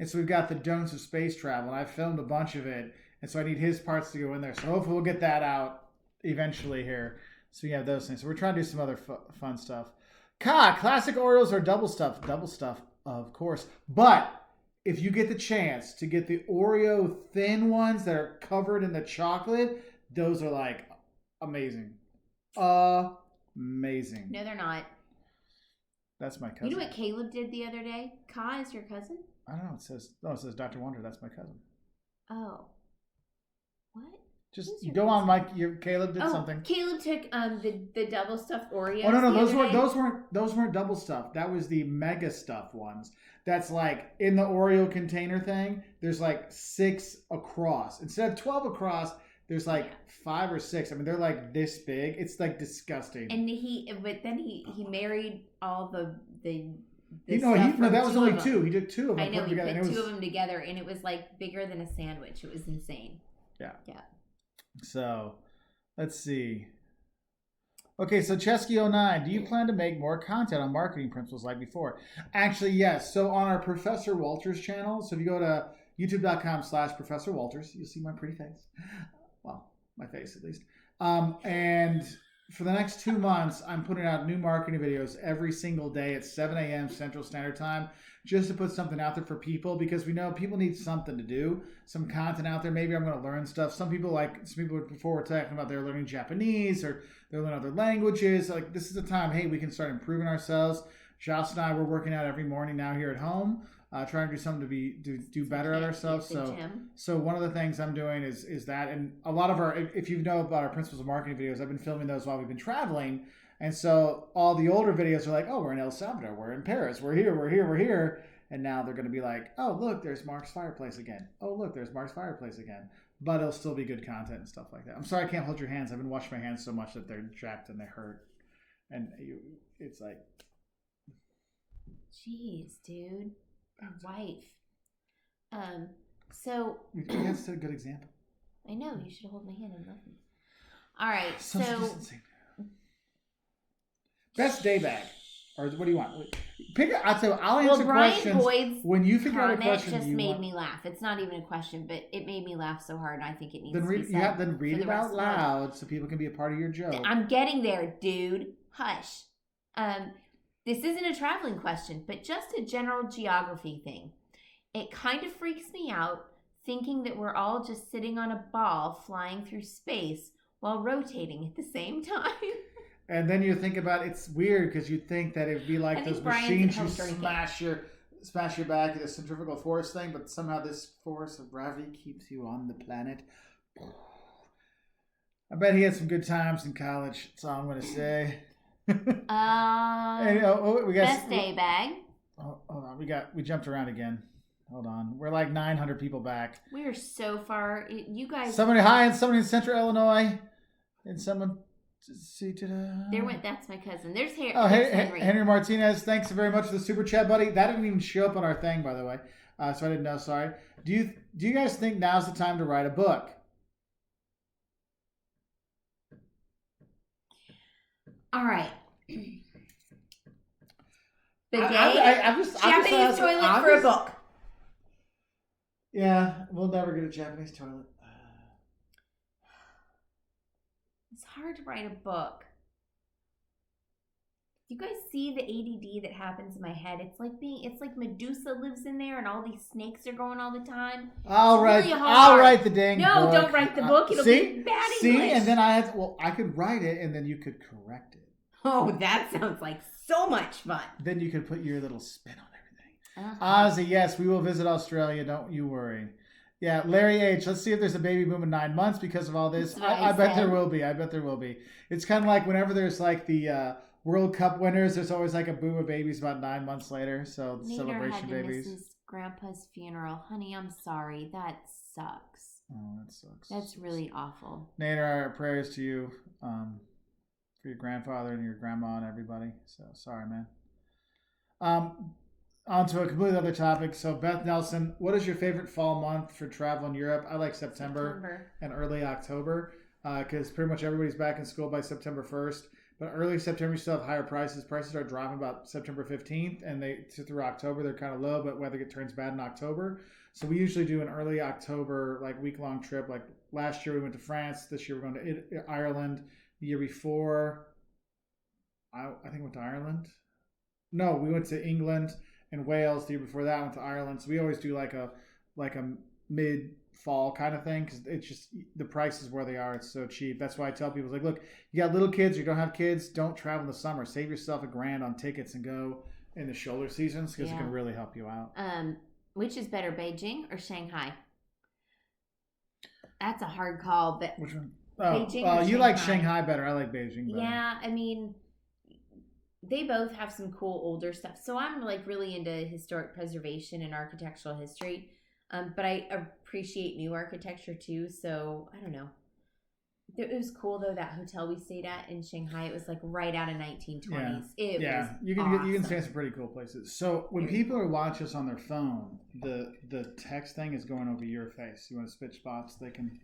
so we've got the Don'ts of Space Travel, and I filmed a bunch of it, and so I need his parts to go in there. So hopefully we'll get that out eventually here. So we have those things. So we're trying to do some other fun stuff. Classic Oreos or double stuff? Double stuff, of course. But if you get the chance to get the Oreo thin ones that are covered in the chocolate, those are like amazing. Amazing. No, they're not. That's my cousin. You know what Caleb did the other day? Ka is your cousin? I don't know. It says Dr. Wonder. That's my cousin. Oh. What? Just go on, Mike. Caleb did something. Caleb took the double stuffed Oreos. Oh no, those weren't double stuffed. That was the mega stuffed ones. That's like in the Oreo container thing. There's like 6 across instead of 12 across. There's like 5 or 6. I mean, they're like this big. It's like disgusting. And he married all the that was only 2. He did 2 of them. I know, he put 2 of them together, and it was like bigger than a sandwich. It was insane. Yeah. Yeah. So, let's see. Okay, so Chesky09, do you plan to make more content on marketing principles like before? Actually, yes. So on our Professor Wolters channel, so if you go to youtube.com/Professor Wolters, you'll see my pretty face. Well, my face at least. And for the next 2 months, I'm putting out new marketing videos every single day at 7 a.m. Central Standard Time, just to put something out there for people, because we know people need something to do, some content out there. Maybe I'm going to learn stuff. Some people before were talking about they're learning Japanese or they're learning other languages. Like, this is the time, hey, we can start improving ourselves. Josh and I, we're working out every morning now here at home, trying to do something to do better at ourselves. So one of the things I'm doing is that, and a lot of our, if you know about our Principles of Marketing videos, I've been filming those while we've been traveling. And so all the older videos are like, oh, we're in El Salvador, we're in Paris, we're here. And now they're going to be like, oh, look, there's Mark's fireplace again. Oh, look, there's Mark's fireplace again. But it'll still be good content and stuff like that. I'm sorry I can't hold your hands. I've been washing my hands so much that they're jacked and they hurt. And it's like... Jeez, dude. Wife. So... That's a good example. I know. You should hold my hand and love me. All right, so... Best day bag. Or what do you want? I'll answer questions. Boyd's when you figure out a question, just made me laugh. It's not even a question, but it made me laugh so hard. And I think it needs to be said. Then read it out loud so people can be a part of your joke. I'm getting there, dude. Hush. This isn't a traveling question, but just a general geography thing. It kind of freaks me out thinking that we're all just sitting on a ball flying through space while rotating at the same time. And then you think about it's weird because you think that it'd be like those machines you smash your back at a centrifugal force thing, but somehow this force of gravity keeps you on the planet. I bet he had some good times in college. That's all I'm going to say. We got best day bag. Oh, hold on, we jumped around again. Hold on, we're like 900 people back. We are so far. You guys. Somebody in Central Illinois, and someone. That's my cousin. There's Henry. Henry Martinez. Thanks very much for the super chat, buddy. That didn't even show up on our thing, by the way. So I didn't know. Sorry. Do you guys think now's the time to write a book? All right. Japanese toilet for a book. Yeah, we'll never get a Japanese toilet. It's hard to write a book. You guys see the ADD that happens in my head? It's like Medusa lives in there and all these snakes are going all the time. I'll write the dang book. No, don't write the book. It'll be bad English. See, and then I could write it and then you could correct it. Oh, that sounds like so much fun. Then you could put your little spin on everything. Ozzy, yes, we will visit Australia. Don't you worry. Yeah, Larry H. Let's see if there's a baby boom in 9 months because of all this. I bet there will be. It's kind of like whenever there's like the World Cup winners, there's always like a boom of babies about 9 months later. So celebration babies. Miss his grandpa's funeral. Honey, I'm sorry. That sucks. Oh, that sucks. That's really awful. Nader, our prayers to you for your grandfather and your grandma and everybody. So sorry, man. On to a completely other topic. So Beth Nelson, what is your favorite fall month for travel in Europe? I like September. And early October because pretty much everybody's back in school by September 1st. But early September, you still have higher prices. Prices are dropping about September 15th, and through October, they're kind of low, but weather turns bad in October. So we usually do an early October, like week-long trip. Like last year, we went to France. This year, we're going to Ireland. The year before, I think we went to Ireland. No, we went to England and Wales. The year before that, went to Ireland. So we always do like a mid-fall kind of thing because it's just the prices where they are. It's so cheap. That's why I tell people, like, look, you got little kids, you don't have kids, don't travel in the summer. Save yourself $1,000 on tickets and go in the shoulder seasons because it can really help you out. Which is better, Beijing or Shanghai? That's a hard call, but which one? Beijing you like Shanghai better. I like Beijing better. Yeah, I mean, they both have some cool older stuff. So I'm like really into historic preservation and architectural history. But I appreciate new architecture too. So I don't know. It was cool though, that hotel we stayed at in Shanghai. It was like right out of 1920s. Yeah. You can stay in some pretty cool places. So when people are watching us on their phone, the text thing is going over your face. You want to switch spots? They can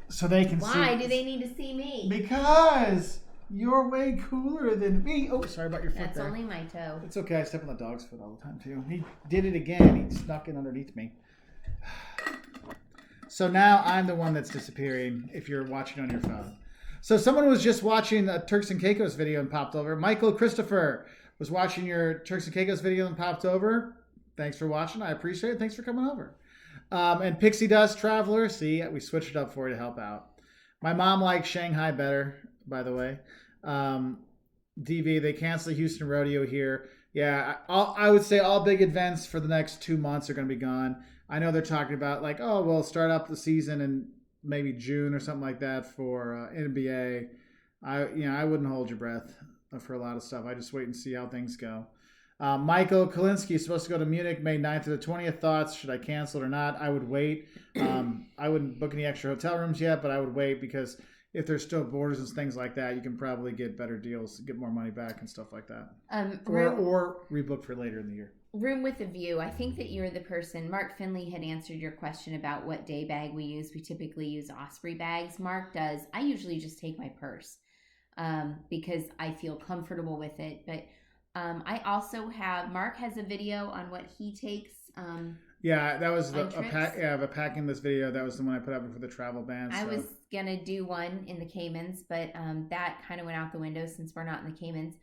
see. Why do they need to see me? Because you're way cooler than me. Oh, sorry about your foot. That's there. only my toe. It's okay. I step on the dog's foot all the time too. He did it again. He snuck in underneath me. So now I'm the one that's disappearing if you're watching on your phone. So someone was just watching a Turks and Caicos video and popped over. Michael Christopher was watching your Turks and Caicos video and popped over. Thanks for watching. I appreciate it. Thanks for coming over. And Pixie Dust Traveler. See, we switched it up for you to help out. My mom likes Shanghai better, by the way. DV, they canceled the Houston Rodeo here. Yeah, I would say all big events for the next 2 months are going to be gone. I know they're talking about like, oh, we'll start up the season in maybe June or something like that for NBA. I wouldn't hold your breath for a lot of stuff. I just wait and see how things go. Michael Kalinsky is supposed to go to Munich May 9th to the 20th. Thoughts? Should I cancel it or not? I would wait. I wouldn't book any extra hotel rooms yet, but I would wait because if there's still borders and things like that, you can probably get better deals, get more money back and stuff like that. Or rebook for later in the year. Room with a view. I think that you're the person. Mark Finley had answered your question about what day bag we use. We typically use Osprey bags. Mark does. I usually just take my purse because I feel comfortable with it. But I also have, Mark has a video on what he takes. Yeah, that was the packing this video. That was the one I put up for the travel ban. I was going to do one in the Caymans, but that kind of went out the window since we're not in the Caymans.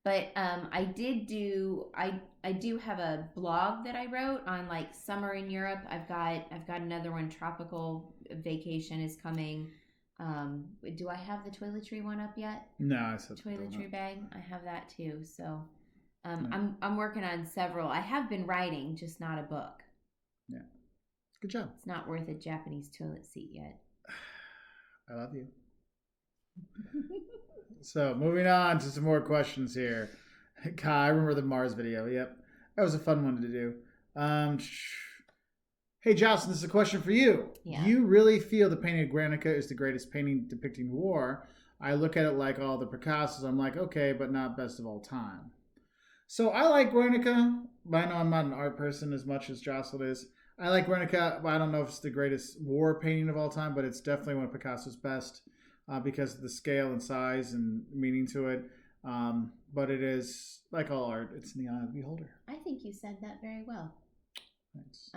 But I do have a blog that I wrote on like summer in Europe. I've got another one. Tropical vacation is coming. Do I have the toiletry one up yet? No, I said toiletry bag. I have that too. So I'm working on several. I have been writing, just not a book. Yeah, good job. It's not worth a Japanese toilet seat yet. I love you. So moving on to some more questions here. God, I remember the Mars video. Yep, that was a fun one to do. Hey Jocelyn, this is a question for you. Yeah. Do you really feel the painting of Guernica is the greatest painting depicting war? I look at it like all the Picassos. I'm like, okay, but not best of all time. So I like Guernica, but I know I'm not an art person as much as Jocelyn is. I like Guernica, but I don't know if it's the greatest war painting of all time, but it's definitely one of Picasso's best. Because of the scale and size and meaning to it. But it is, like all art, it's in the eye of the beholder. I think you said that very well. Thanks.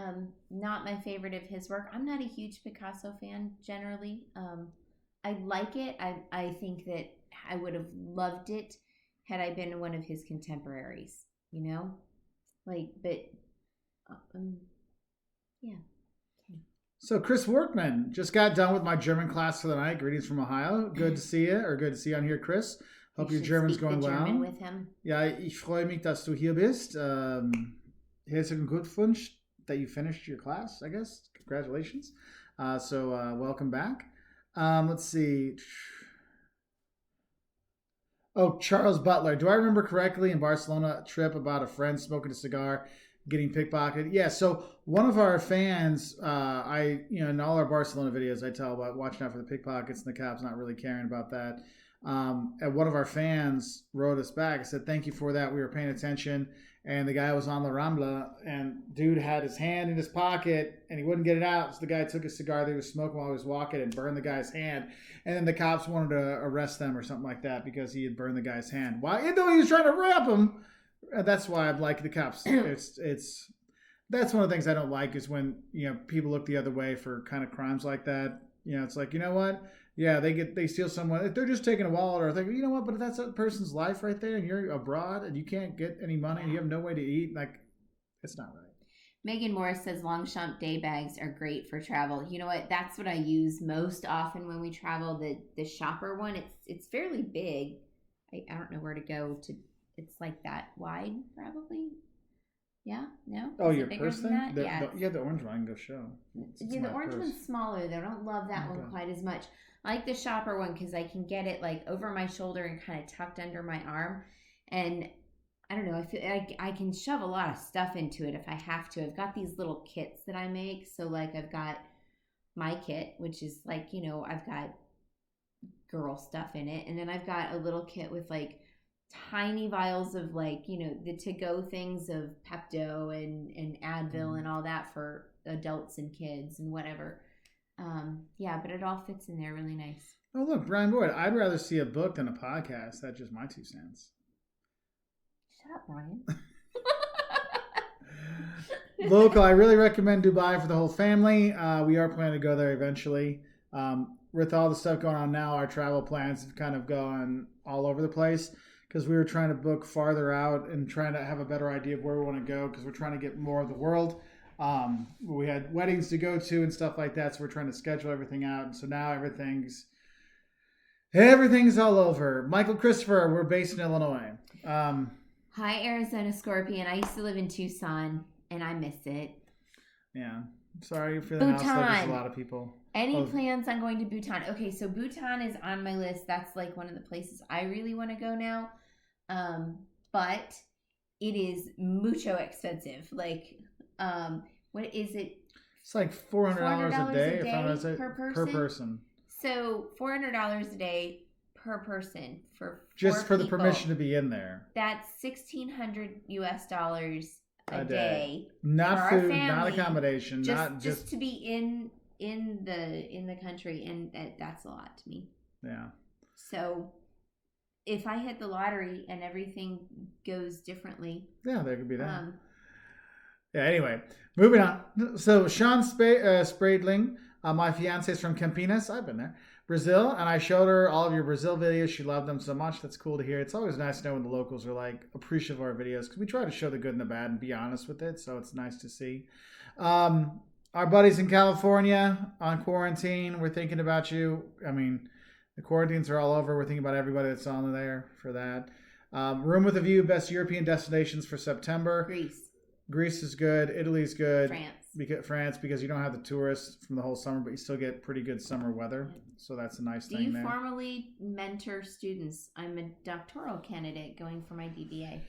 Not my favorite of his work. I'm not a huge Picasso fan generally. I like it. I think that I would have loved it had I been one of his contemporaries, you know? Yeah. So Chris Workman, just got done with my German class for the night. Greetings from Ohio. Good to see you, or good to see you on here, Chris. Hope your German's going well. German with him. Ja, ich freue mich, dass du hier bist. Herzlichen Glückwunsch that you finished your class, I guess. Congratulations. So welcome back. Let's see. Oh, Charles Butler. Do I remember correctly in Barcelona trip about a friend smoking a cigar, getting pickpocketed? Yeah, so one of our fans, in all our Barcelona videos, I tell about watching out for the pickpockets and the cops not really caring about that. And one of our fans wrote us back and said, thank you for that. We were paying attention. And the guy was on the Rambla, and dude had his hand in his pocket, and he wouldn't get it out. So the guy took a cigar that he was smoking while he was walking and burned the guy's hand. And then the cops wanted to arrest them or something like that because he had burned the guy's hand. Why? Even though he was trying to wrap him. That's why I like the cops. That's one of the things I don't like is when people look the other way for kind of crimes like that. It's like, you know what? Yeah, they steal someone. If they're just taking a wallet or thinking, you know what? But if that's a person's life right there, and you're abroad and you can't get any money, and you have no way to eat, like, it's not right. Megan Morris says Longchamp day bags are great for travel. You know what? That's what I use most often when we travel. The shopper one. It's fairly big. I don't know where to go to. It's like that wide, probably. Yeah, no. Oh, your purse thing? Yeah, the orange one I can go show. The orange one's smaller though. I don't love that one quite as much. I like the shopper one because I can get it like over my shoulder and kind of tucked under my arm. And I don't know, I feel like I can shove a lot of stuff into it if I have to. I've got these little kits that I make. So like I've got my kit, which is like, I've got girl stuff in it. And then I've got a little kit with like tiny vials of like, the to-go things of Pepto and Advil and all that for adults and kids and whatever. But it all fits in there really nice. Oh, look, Brian Boyd, I'd rather see a book than a podcast. That's just my 2 cents. Shut up, Brian. Local, I really recommend Dubai for the whole family. We are planning to go there eventually. with all the stuff going on now, our travel plans have kind of gone all over the place because we were trying to book farther out and trying to have a better idea of where we want to go because we're trying to get more of the world. We had weddings to go to and stuff like that, so we're trying to schedule everything out. And so now everything's all over. Michael Christopher, we're based in Illinois. Hi, Arizona Scorpion. I used to live in Tucson, and I miss it. Yeah. Sorry you're feeling out. There's a lot of people. Any plans on going to Bhutan? Okay, so Bhutan is on my list. That's like one of the places I really want to go now. But it is mucho expensive. Like, what is it? It's like $400 a day per person. So $400 a day per person for just for people. The permission to be in there. That's $1,600 a day. Not food, not accommodation, just to be in the country, and that's a lot to me. Yeah. So if I hit the lottery and everything goes differently, yeah, there could be that. Yeah. Anyway, moving on. So Sean Spradling, my fiance is from Campinas. I've been there, Brazil, and I showed her all of your Brazil videos. She loved them so much. That's cool to hear. It's always nice to know when the locals are like appreciative of our videos because we try to show the good and the bad and be honest with it. So it's nice to see. Our buddies in California on quarantine, we're thinking about you. I mean, the quarantines are all over. We're thinking about everybody that's on there for that. Room with a View, best European destinations for September. Greece is good. Italy's good. France, because you don't have the tourists from the whole summer, but you still get pretty good summer weather. So that's a nice thing there. Do you formally mentor students? I'm a doctoral candidate going for my DBA.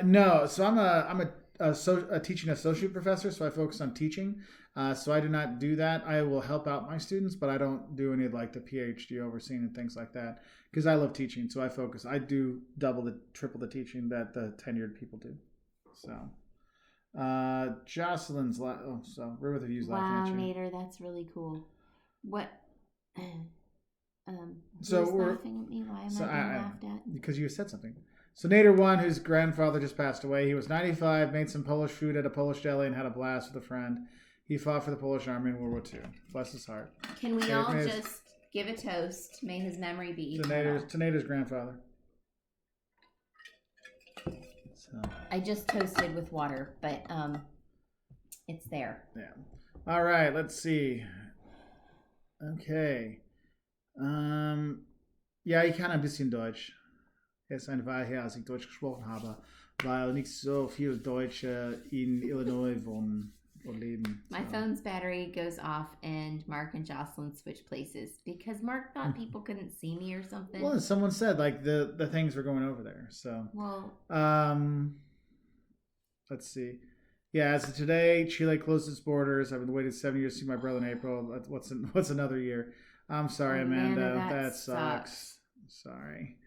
No. So I'm a teaching associate professor, so I focus on teaching. So I do not do that. I will help out my students, but I don't do any of like the PhD overseeing and things like that because I love teaching. So I do triple the teaching that the tenured people do. So Jocelyn's so we're with the views laughing at you. Wow, Nader, that's really cool. What? So who's laughing at me? Why am I being laughed at? Because you said something. So Nader 1, whose grandfather just passed away, he was 95, made some Polish food at a Polish deli, and had a blast with a friend. He fought for the Polish army in World War II. Bless his heart. Can we all just give a toast? May his memory be eternal. To Nader's grandfather. So. I just toasted with water, but it's there. Yeah. All right, let's see. Okay. Ja, ich kann ein bisschen Deutsch. Es ist eine Weile her, als ich Deutsch gesprochen habe, weil nicht so viele Deutsche in Illinois wohnen oder leben. My phone's battery goes off and Mark and Jocelyn switch places because Mark thought people couldn't see me or something. Well, someone said like the things were going over there. So let's see. Yeah, as of today, Chile closed its borders. I've been waiting 7 years to see my brother in April. What's another year? I'm sorry, Amanda. That sucks. Sorry.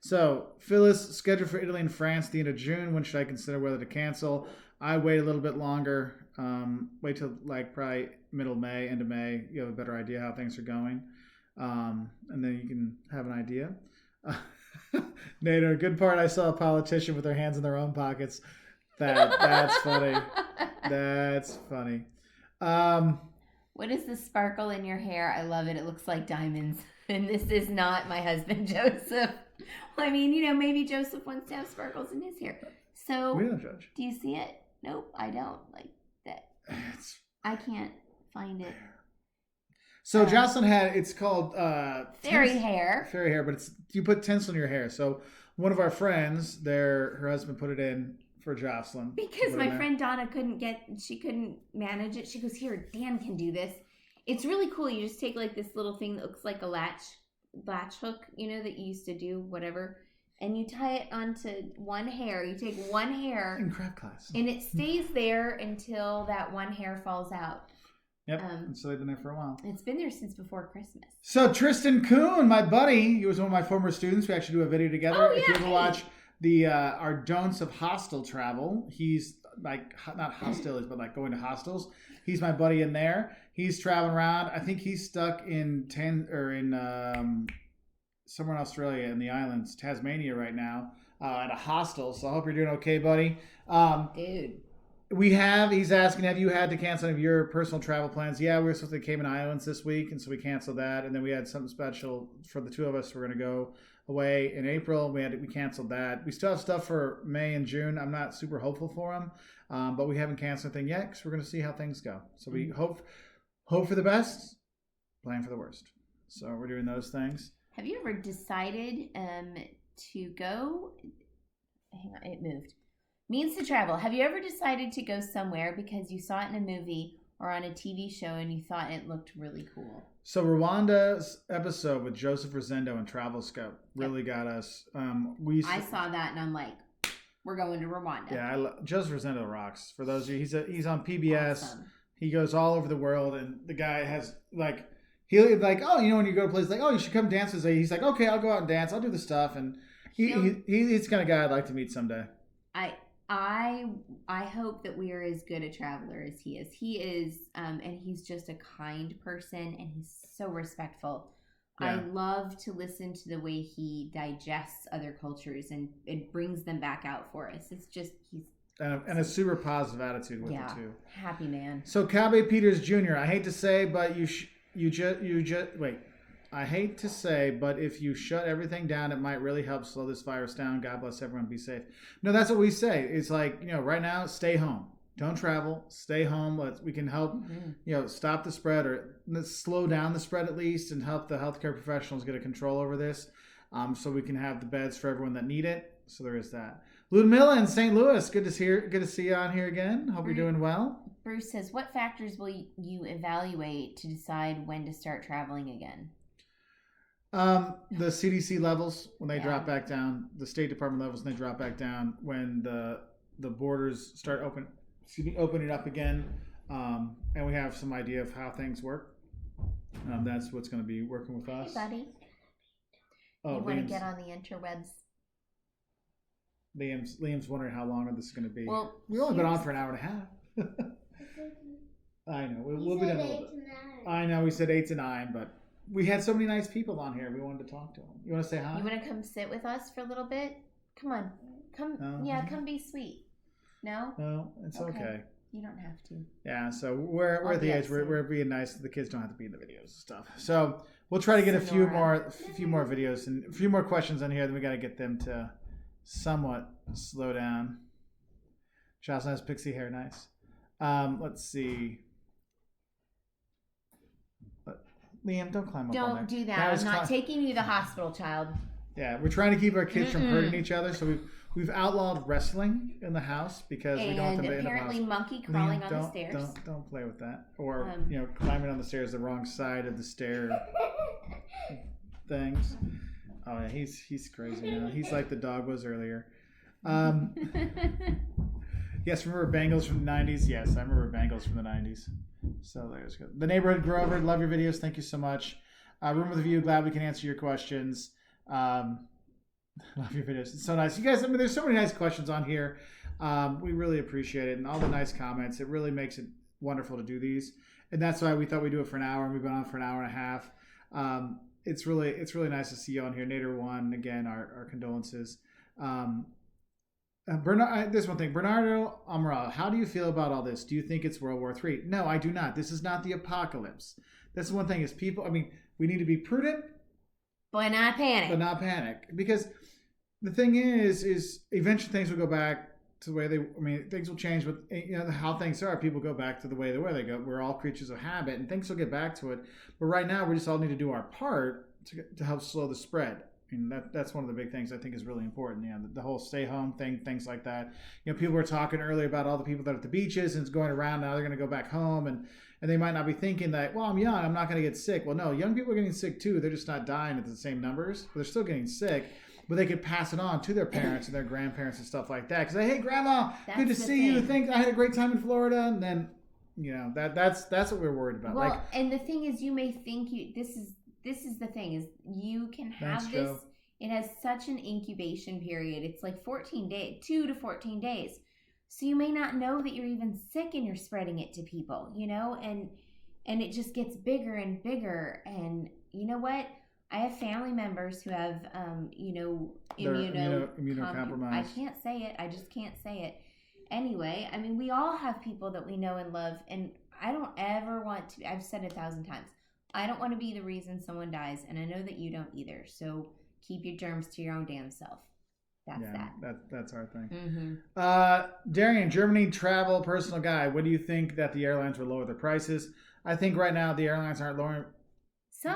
So Phyllis scheduled for Italy and France the end of June. When should I consider whether to cancel? I wait a little bit longer. Wait till like probably middle May, end of May. You have a better idea how things are going, and then you can have an idea. Nader, a good part. I saw a politician with their hands in their own pockets. That's funny. That's funny. What is the sparkle in your hair? I love it. It looks like diamonds. And this is not my husband, Joseph. I mean, maybe Joseph wants to have sparkles in his hair. So, we don't judge. Do you see it? Nope, I don't. Like that. I can't find it. So Jocelyn it's called fairy hair. Fairy hair, but you put tinsel in your hair. So one of our friends, her husband put it in for Jocelyn. Because my friend Donna couldn't manage it. She goes, here, Dan can do this. It's really cool. You just take like this little thing that looks like a latch hook, that you used to do, whatever. And you tie it onto one hair. You take one hair. In craft class. And it stays there until that one hair falls out. Yep, and so they've been there for a while. It's been there since before Christmas. So Tristan Kuhn, my buddy, he was one of my former students. We actually do a video together. If you ever watch our don'ts of hostel travel, he's like not hostilities, but like going to hostels. He's my buddy in there. He's traveling around. I think he's stuck in somewhere in Australia in the islands, Tasmania right now, at a hostel. So I hope you're doing okay, buddy. Dude. He's asking, have you had to cancel any of your personal travel plans? Yeah, we were supposed to Cayman Islands this week, and so we canceled that. And then we had something special for the two of us. We're going to go away in April. We canceled that. We still have stuff for May and June. I'm not super hopeful for them, but we haven't canceled anything yet because we're going to see how things go. So we hope for the best, plan for the worst. So we're doing those things. Have you ever decided to go? Hang on, it moved. Means to travel. Have you ever decided to go somewhere because you saw it in a movie or on a TV show and you thought it looked really cool? So Rwanda's episode with Joseph Rosendo and Travel Scope really got us. I saw that and I'm like, we're going to Rwanda. Yeah, Joseph Rosendo rocks. For those of you, he's on PBS. Awesome. He goes all over the world, and the guy has like when you go to a place like, oh, you should come dance with us. He's like, okay, I'll go out and dance. I'll do the stuff, and he's the kind of guy I'd like to meet someday. I hope that we are as good a traveler as he is. He is, and he's just a kind person, and he's so respectful. Yeah. I love to listen to the way he digests other cultures, and it brings them back out for us. It's just and a super positive attitude with it too. Happy man. So Cowboy Peters Jr. I hate to say, but I hate to say, but if you shut everything down, it might really help slow this virus down. God bless everyone. Be safe. No, that's what we say. It's like, right now, stay home. Don't travel. Stay home. We can help, stop the spread or slow down the spread at least, and help the healthcare professionals get a control over this, so we can have the beds for everyone that need it. So there is that. Ludmilla in St. Louis. Good to see you on here again. Hope you're doing well. Bruce says, what factors will you evaluate to decide when to start traveling again? The CDC levels when they drop back down, the State Department levels when they drop back down, when the borders start opening up again, and we have some idea of how things work. That's what's going to be working with us. Hey, buddy. You want to get on the interwebs? Liam's wondering how long this is going to be. Well, we've only been on for an hour and a half. I know. We'll be done a little bit. I know we said 8 to 9, but we had so many nice people on here. We wanted to talk to them. You want to say hi? You want to come sit with us for a little bit? Come on. Come. Come be sweet. No? No, it's okay. You don't have to. Yeah, so we're at the age we're being nice. The kids don't have to be in the videos and stuff. So we'll try to get a few more videos and a few more questions on here. Then we got to get them to somewhat slow down. Jocelyn has pixie hair. Nice. Let's see. Liam, don't climb up on there. Don't do that. I'm not taking you to the hospital, child. Yeah, we're trying to keep our kids from hurting each other, so we've outlawed wrestling in the house because we don't want them to end up apparently monkey crawling on the stairs. Don't play with that, or climbing on the stairs the wrong side of the stair things. Oh yeah, he's crazy now. He's like the dog was earlier. Yes, remember Bengals from the 90s? Yes, I remember Bengals from the 90s. So there's good. The Neighborhood Grover, love your videos. Thank you so much. Room with a View, glad we can answer your questions. Love your videos. It's so nice. You guys, there's so many nice questions on here. We really appreciate it. And all the nice comments. It really makes it wonderful to do these. And that's why we thought we'd do it for an hour, and we've been on for an hour and a half. It's really nice to see you on here. Nader One, again, our condolences. There's one thing. Bernardo Amaral, how do you feel about all this? Do you think it's World War III? No, I do not. This is not the apocalypse. That's one thing is people, we need to be prudent. But not panic. Because the thing is eventually things will go back to the way things will change with how things are. People go back to the way they go. We're all creatures of habit, and things will get back to it. But right now, we just all need to do our part to help slow the spread. That's one of the big things I think is really important. The whole stay home thing, things like that. People were talking earlier about all the people that are at the beaches and it's going around now. They're going to go back home and they might not be thinking that, well, I'm young, I'm not going to get sick. Well, no, young people are getting sick too. They're just not dying at the same numbers, but they're still getting sick. But they could pass it on to their parents and their grandparents and stuff like that. Because hey, Grandma, good to see you. Think I had a great time in Florida, and then that's what we're worried about. Well, and the thing is, you may think this is the thing is you can have this. Joe. It has such an incubation period. It's like 14 days, 2 to 14 days. So you may not know that you're even sick and you're spreading it to people, and it just gets bigger and bigger. And you know what? I have family members who have, immunocompromised. I can't say it. I just can't say it. Anyway, I mean, we all have people that we know and love, and I don't ever want to. I've said 1,000 times, I don't want to be the reason someone dies, and I know that you don't either. So keep your germs to your own damn self. That's our thing. Mm-hmm. Darian, Germany travel personal guide. What do you think that the airlines will lower their prices? I think right now the airlines aren't lowering.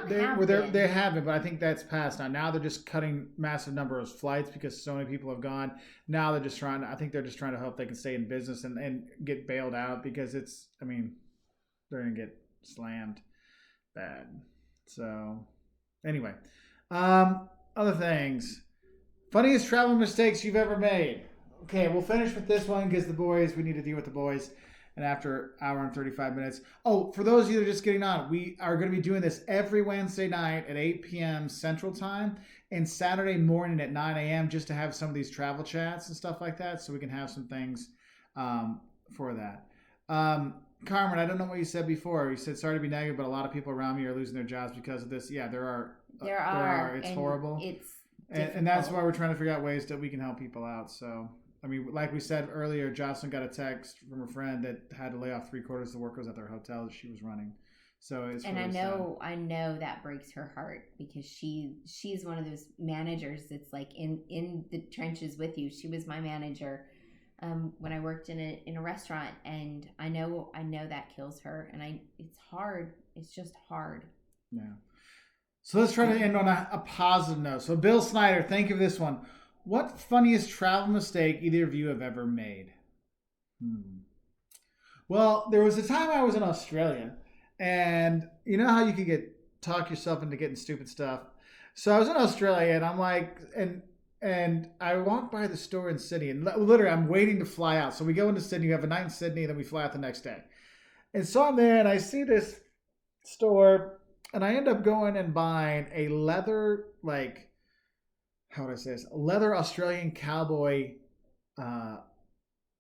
They haven't, but I think that's past now. Now they're just cutting massive number of flights because so many people have gone. Now they're just trying to. I think they're just trying to hope they can stay in business and get bailed out because it's. I mean, they're gonna get slammed bad. So anyway, other things. Funniest travel mistakes you've ever made. Okay, we'll finish with this one because we need to deal with the boys. And after an hour and 35 minutes. Oh, for those of you that are just getting on, we are going to be doing this every Wednesday night at 8 p.m. Central Time and Saturday morning at 9 a.m. just to have some of these travel chats and stuff like that so we can have some things for that. Carmen, I don't know what you said before. You said, sorry to be negative, but a lot of people around me are losing their jobs because of this. Yeah, there are. There are. It's horrible. And that's why we're trying to figure out ways that we can help people out. So, I mean, like we said earlier, Jocelyn got a text from a friend that had to lay off 3/4 of the workers at their hotel that she was running. So it's. And really I know that breaks her heart because she's one of those managers that's like in the trenches with you. She was my manager when I worked in a restaurant, and I know that kills her, and it's hard. It's just hard. Yeah. So let's try to end on a positive note. So Bill Snyder, thank you for this one. What funniest travel mistake either of you have ever made? Well, there was a time I was in Australia, and you know how you could talk yourself into getting stupid stuff. So I was in Australia, and I'm like, and I walked by the store in Sydney, and literally I'm waiting to fly out. So we go into Sydney, we have a night in Sydney, and then we fly out the next day. And so I'm there, and I see this store. And I end up going and buying a leather, how would I say this? A leather Australian cowboy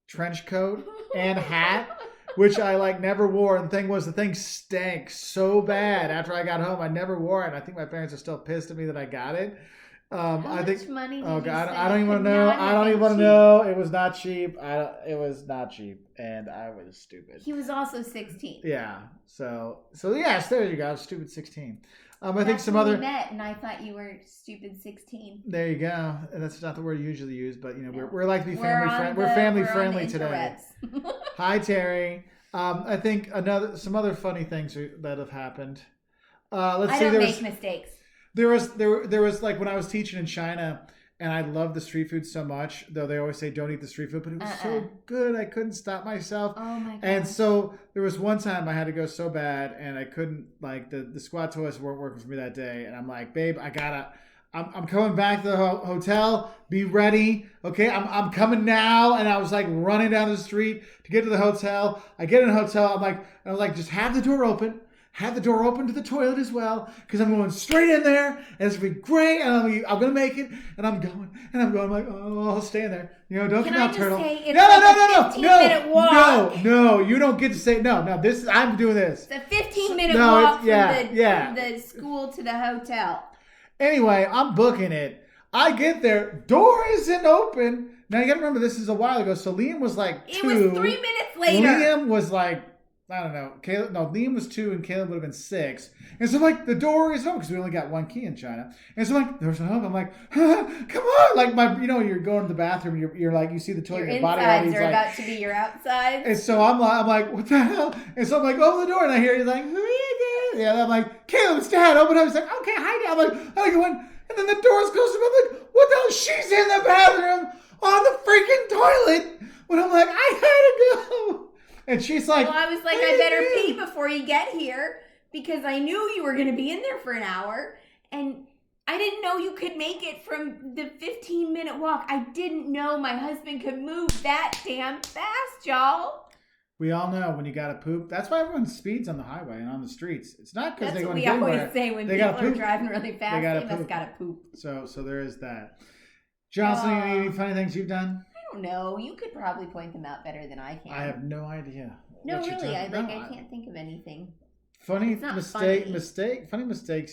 trench coat and hat, which I never wore. And the thing stank so bad after I got home. I never wore it. I think my parents are still pissed at me that I got it. How much money did you spend? I don't even want to know. I don't even want to know. It was not cheap. It was not cheap, and I was stupid. He was also 16. Yeah. So yes, there you go. Stupid 16. I think some when other. We met, and I thought you were stupid 16. There you go. That's not the word you usually use, but we're like to be family friendly. We're family friendly today. Hi, Terry. I think some other funny things that have happened. Let's see. I don't make mistakes. There was like when I was teaching in China, and I loved the street food so much, though they always say don't eat the street food, but it was so good I couldn't stop myself. Oh my god. And so there was one time I had to go so bad, and I couldn't, the squat toys weren't working for me that day, and I'm like, babe, I'm coming back to the hotel. Be ready, okay? I'm coming now. And I was running down the street to get to the hotel. I get in the hotel. I was like, just have the door open. Have the door open to the toilet as well, because I'm going straight in there, and it's gonna be great, and I'm gonna make it, and I'm going. I'm like, oh, I'll stay in there. Don't come out, turtle. Say it's a 15-minute walk. No, you don't get to say no. I'm doing this. It's a 15-minute walk from the school to the hotel. Anyway, I'm booking it. I get there, door isn't open. Now you gotta remember this is a while ago, so Liam was 2. It was 3 minutes later. Liam was I don't know. Liam was 2 and Caleb would have been 6. And so the door is open because we only got one key in China. And so there's no open. I'm like, come on. You're going to the bathroom. You're you see the toilet. Your insides are about to be your outsides. And so I'm like, what the hell? And so I'm like, open the door. And I hear he's like, who is it? Yeah. And I'm like, Caleb, it's Dad. Open up. He's like, okay, hi, Dad. I go in. And then the door's closed. I'm like, what the hell? She's in the bathroom on the freaking toilet. When I'm like, I had to go. And she's like, well, I was like, I better pee before you get here because I knew you were going to be in there for an hour. And I didn't know you could make it from the 15-minute walk. I didn't know my husband could move that damn fast, y'all. We all know when you got to poop. That's why everyone speeds on the highway and on the streets. It's not because they want to get anywhere. That's what we always say when people are driving really fast. They must got to poop. So there is that. Jocelyn, any funny things you've done? I don't know. You could probably point them out better than I can. I have no idea. No, really. I can't think of anything. Funny mistakes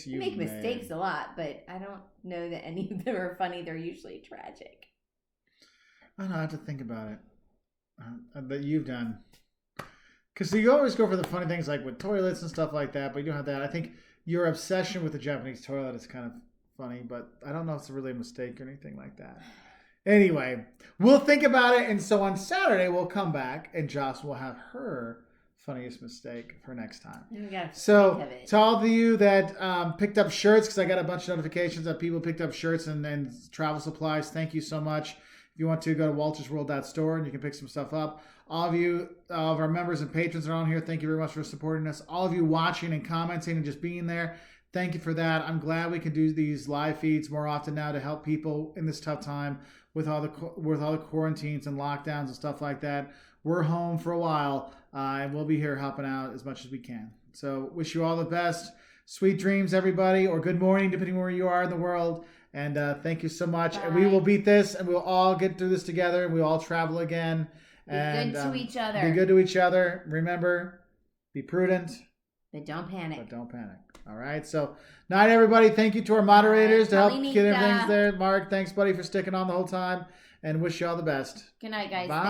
you make mistakes a lot, but I don't know that any of them are funny. They're usually tragic. I don't know. I have to think about it. that you've done? Because you always go for the funny things like with toilets and stuff like that, but you don't have that. I think your obsession with the Japanese toilet is kind of funny, but I don't know if it's really a mistake or anything like that. Anyway, we'll think about it, and so on Saturday we'll come back, and Joss will have her funniest mistake for next time. So to all of you that picked up shirts, because I got a bunch of notifications that people picked up shirts and travel supplies, thank you so much. If you want to, go to woltersworld.store and you can pick some stuff up. All of our members and patrons are on here. Thank you very much for supporting us. All of you watching and commenting and just being there, thank you for that. I'm glad we can do these live feeds more often now to help people in this tough time with all the quarantines and lockdowns and stuff like that. We're home for a while, and we'll be here helping out as much as we can. So wish you all the best. Sweet dreams, everybody, or good morning, depending where you are in the world. And thank you so much. Bye. And we will beat this, and we'll all get through this together, and we'll all travel again. Be good to each other. Be good to each other. Remember, be prudent. But don't panic. All right. So, night, everybody. Thank you to our moderators to help get everything there. Mark, thanks, buddy, for sticking on the whole time. And wish you all the best. Good night, guys. Bye.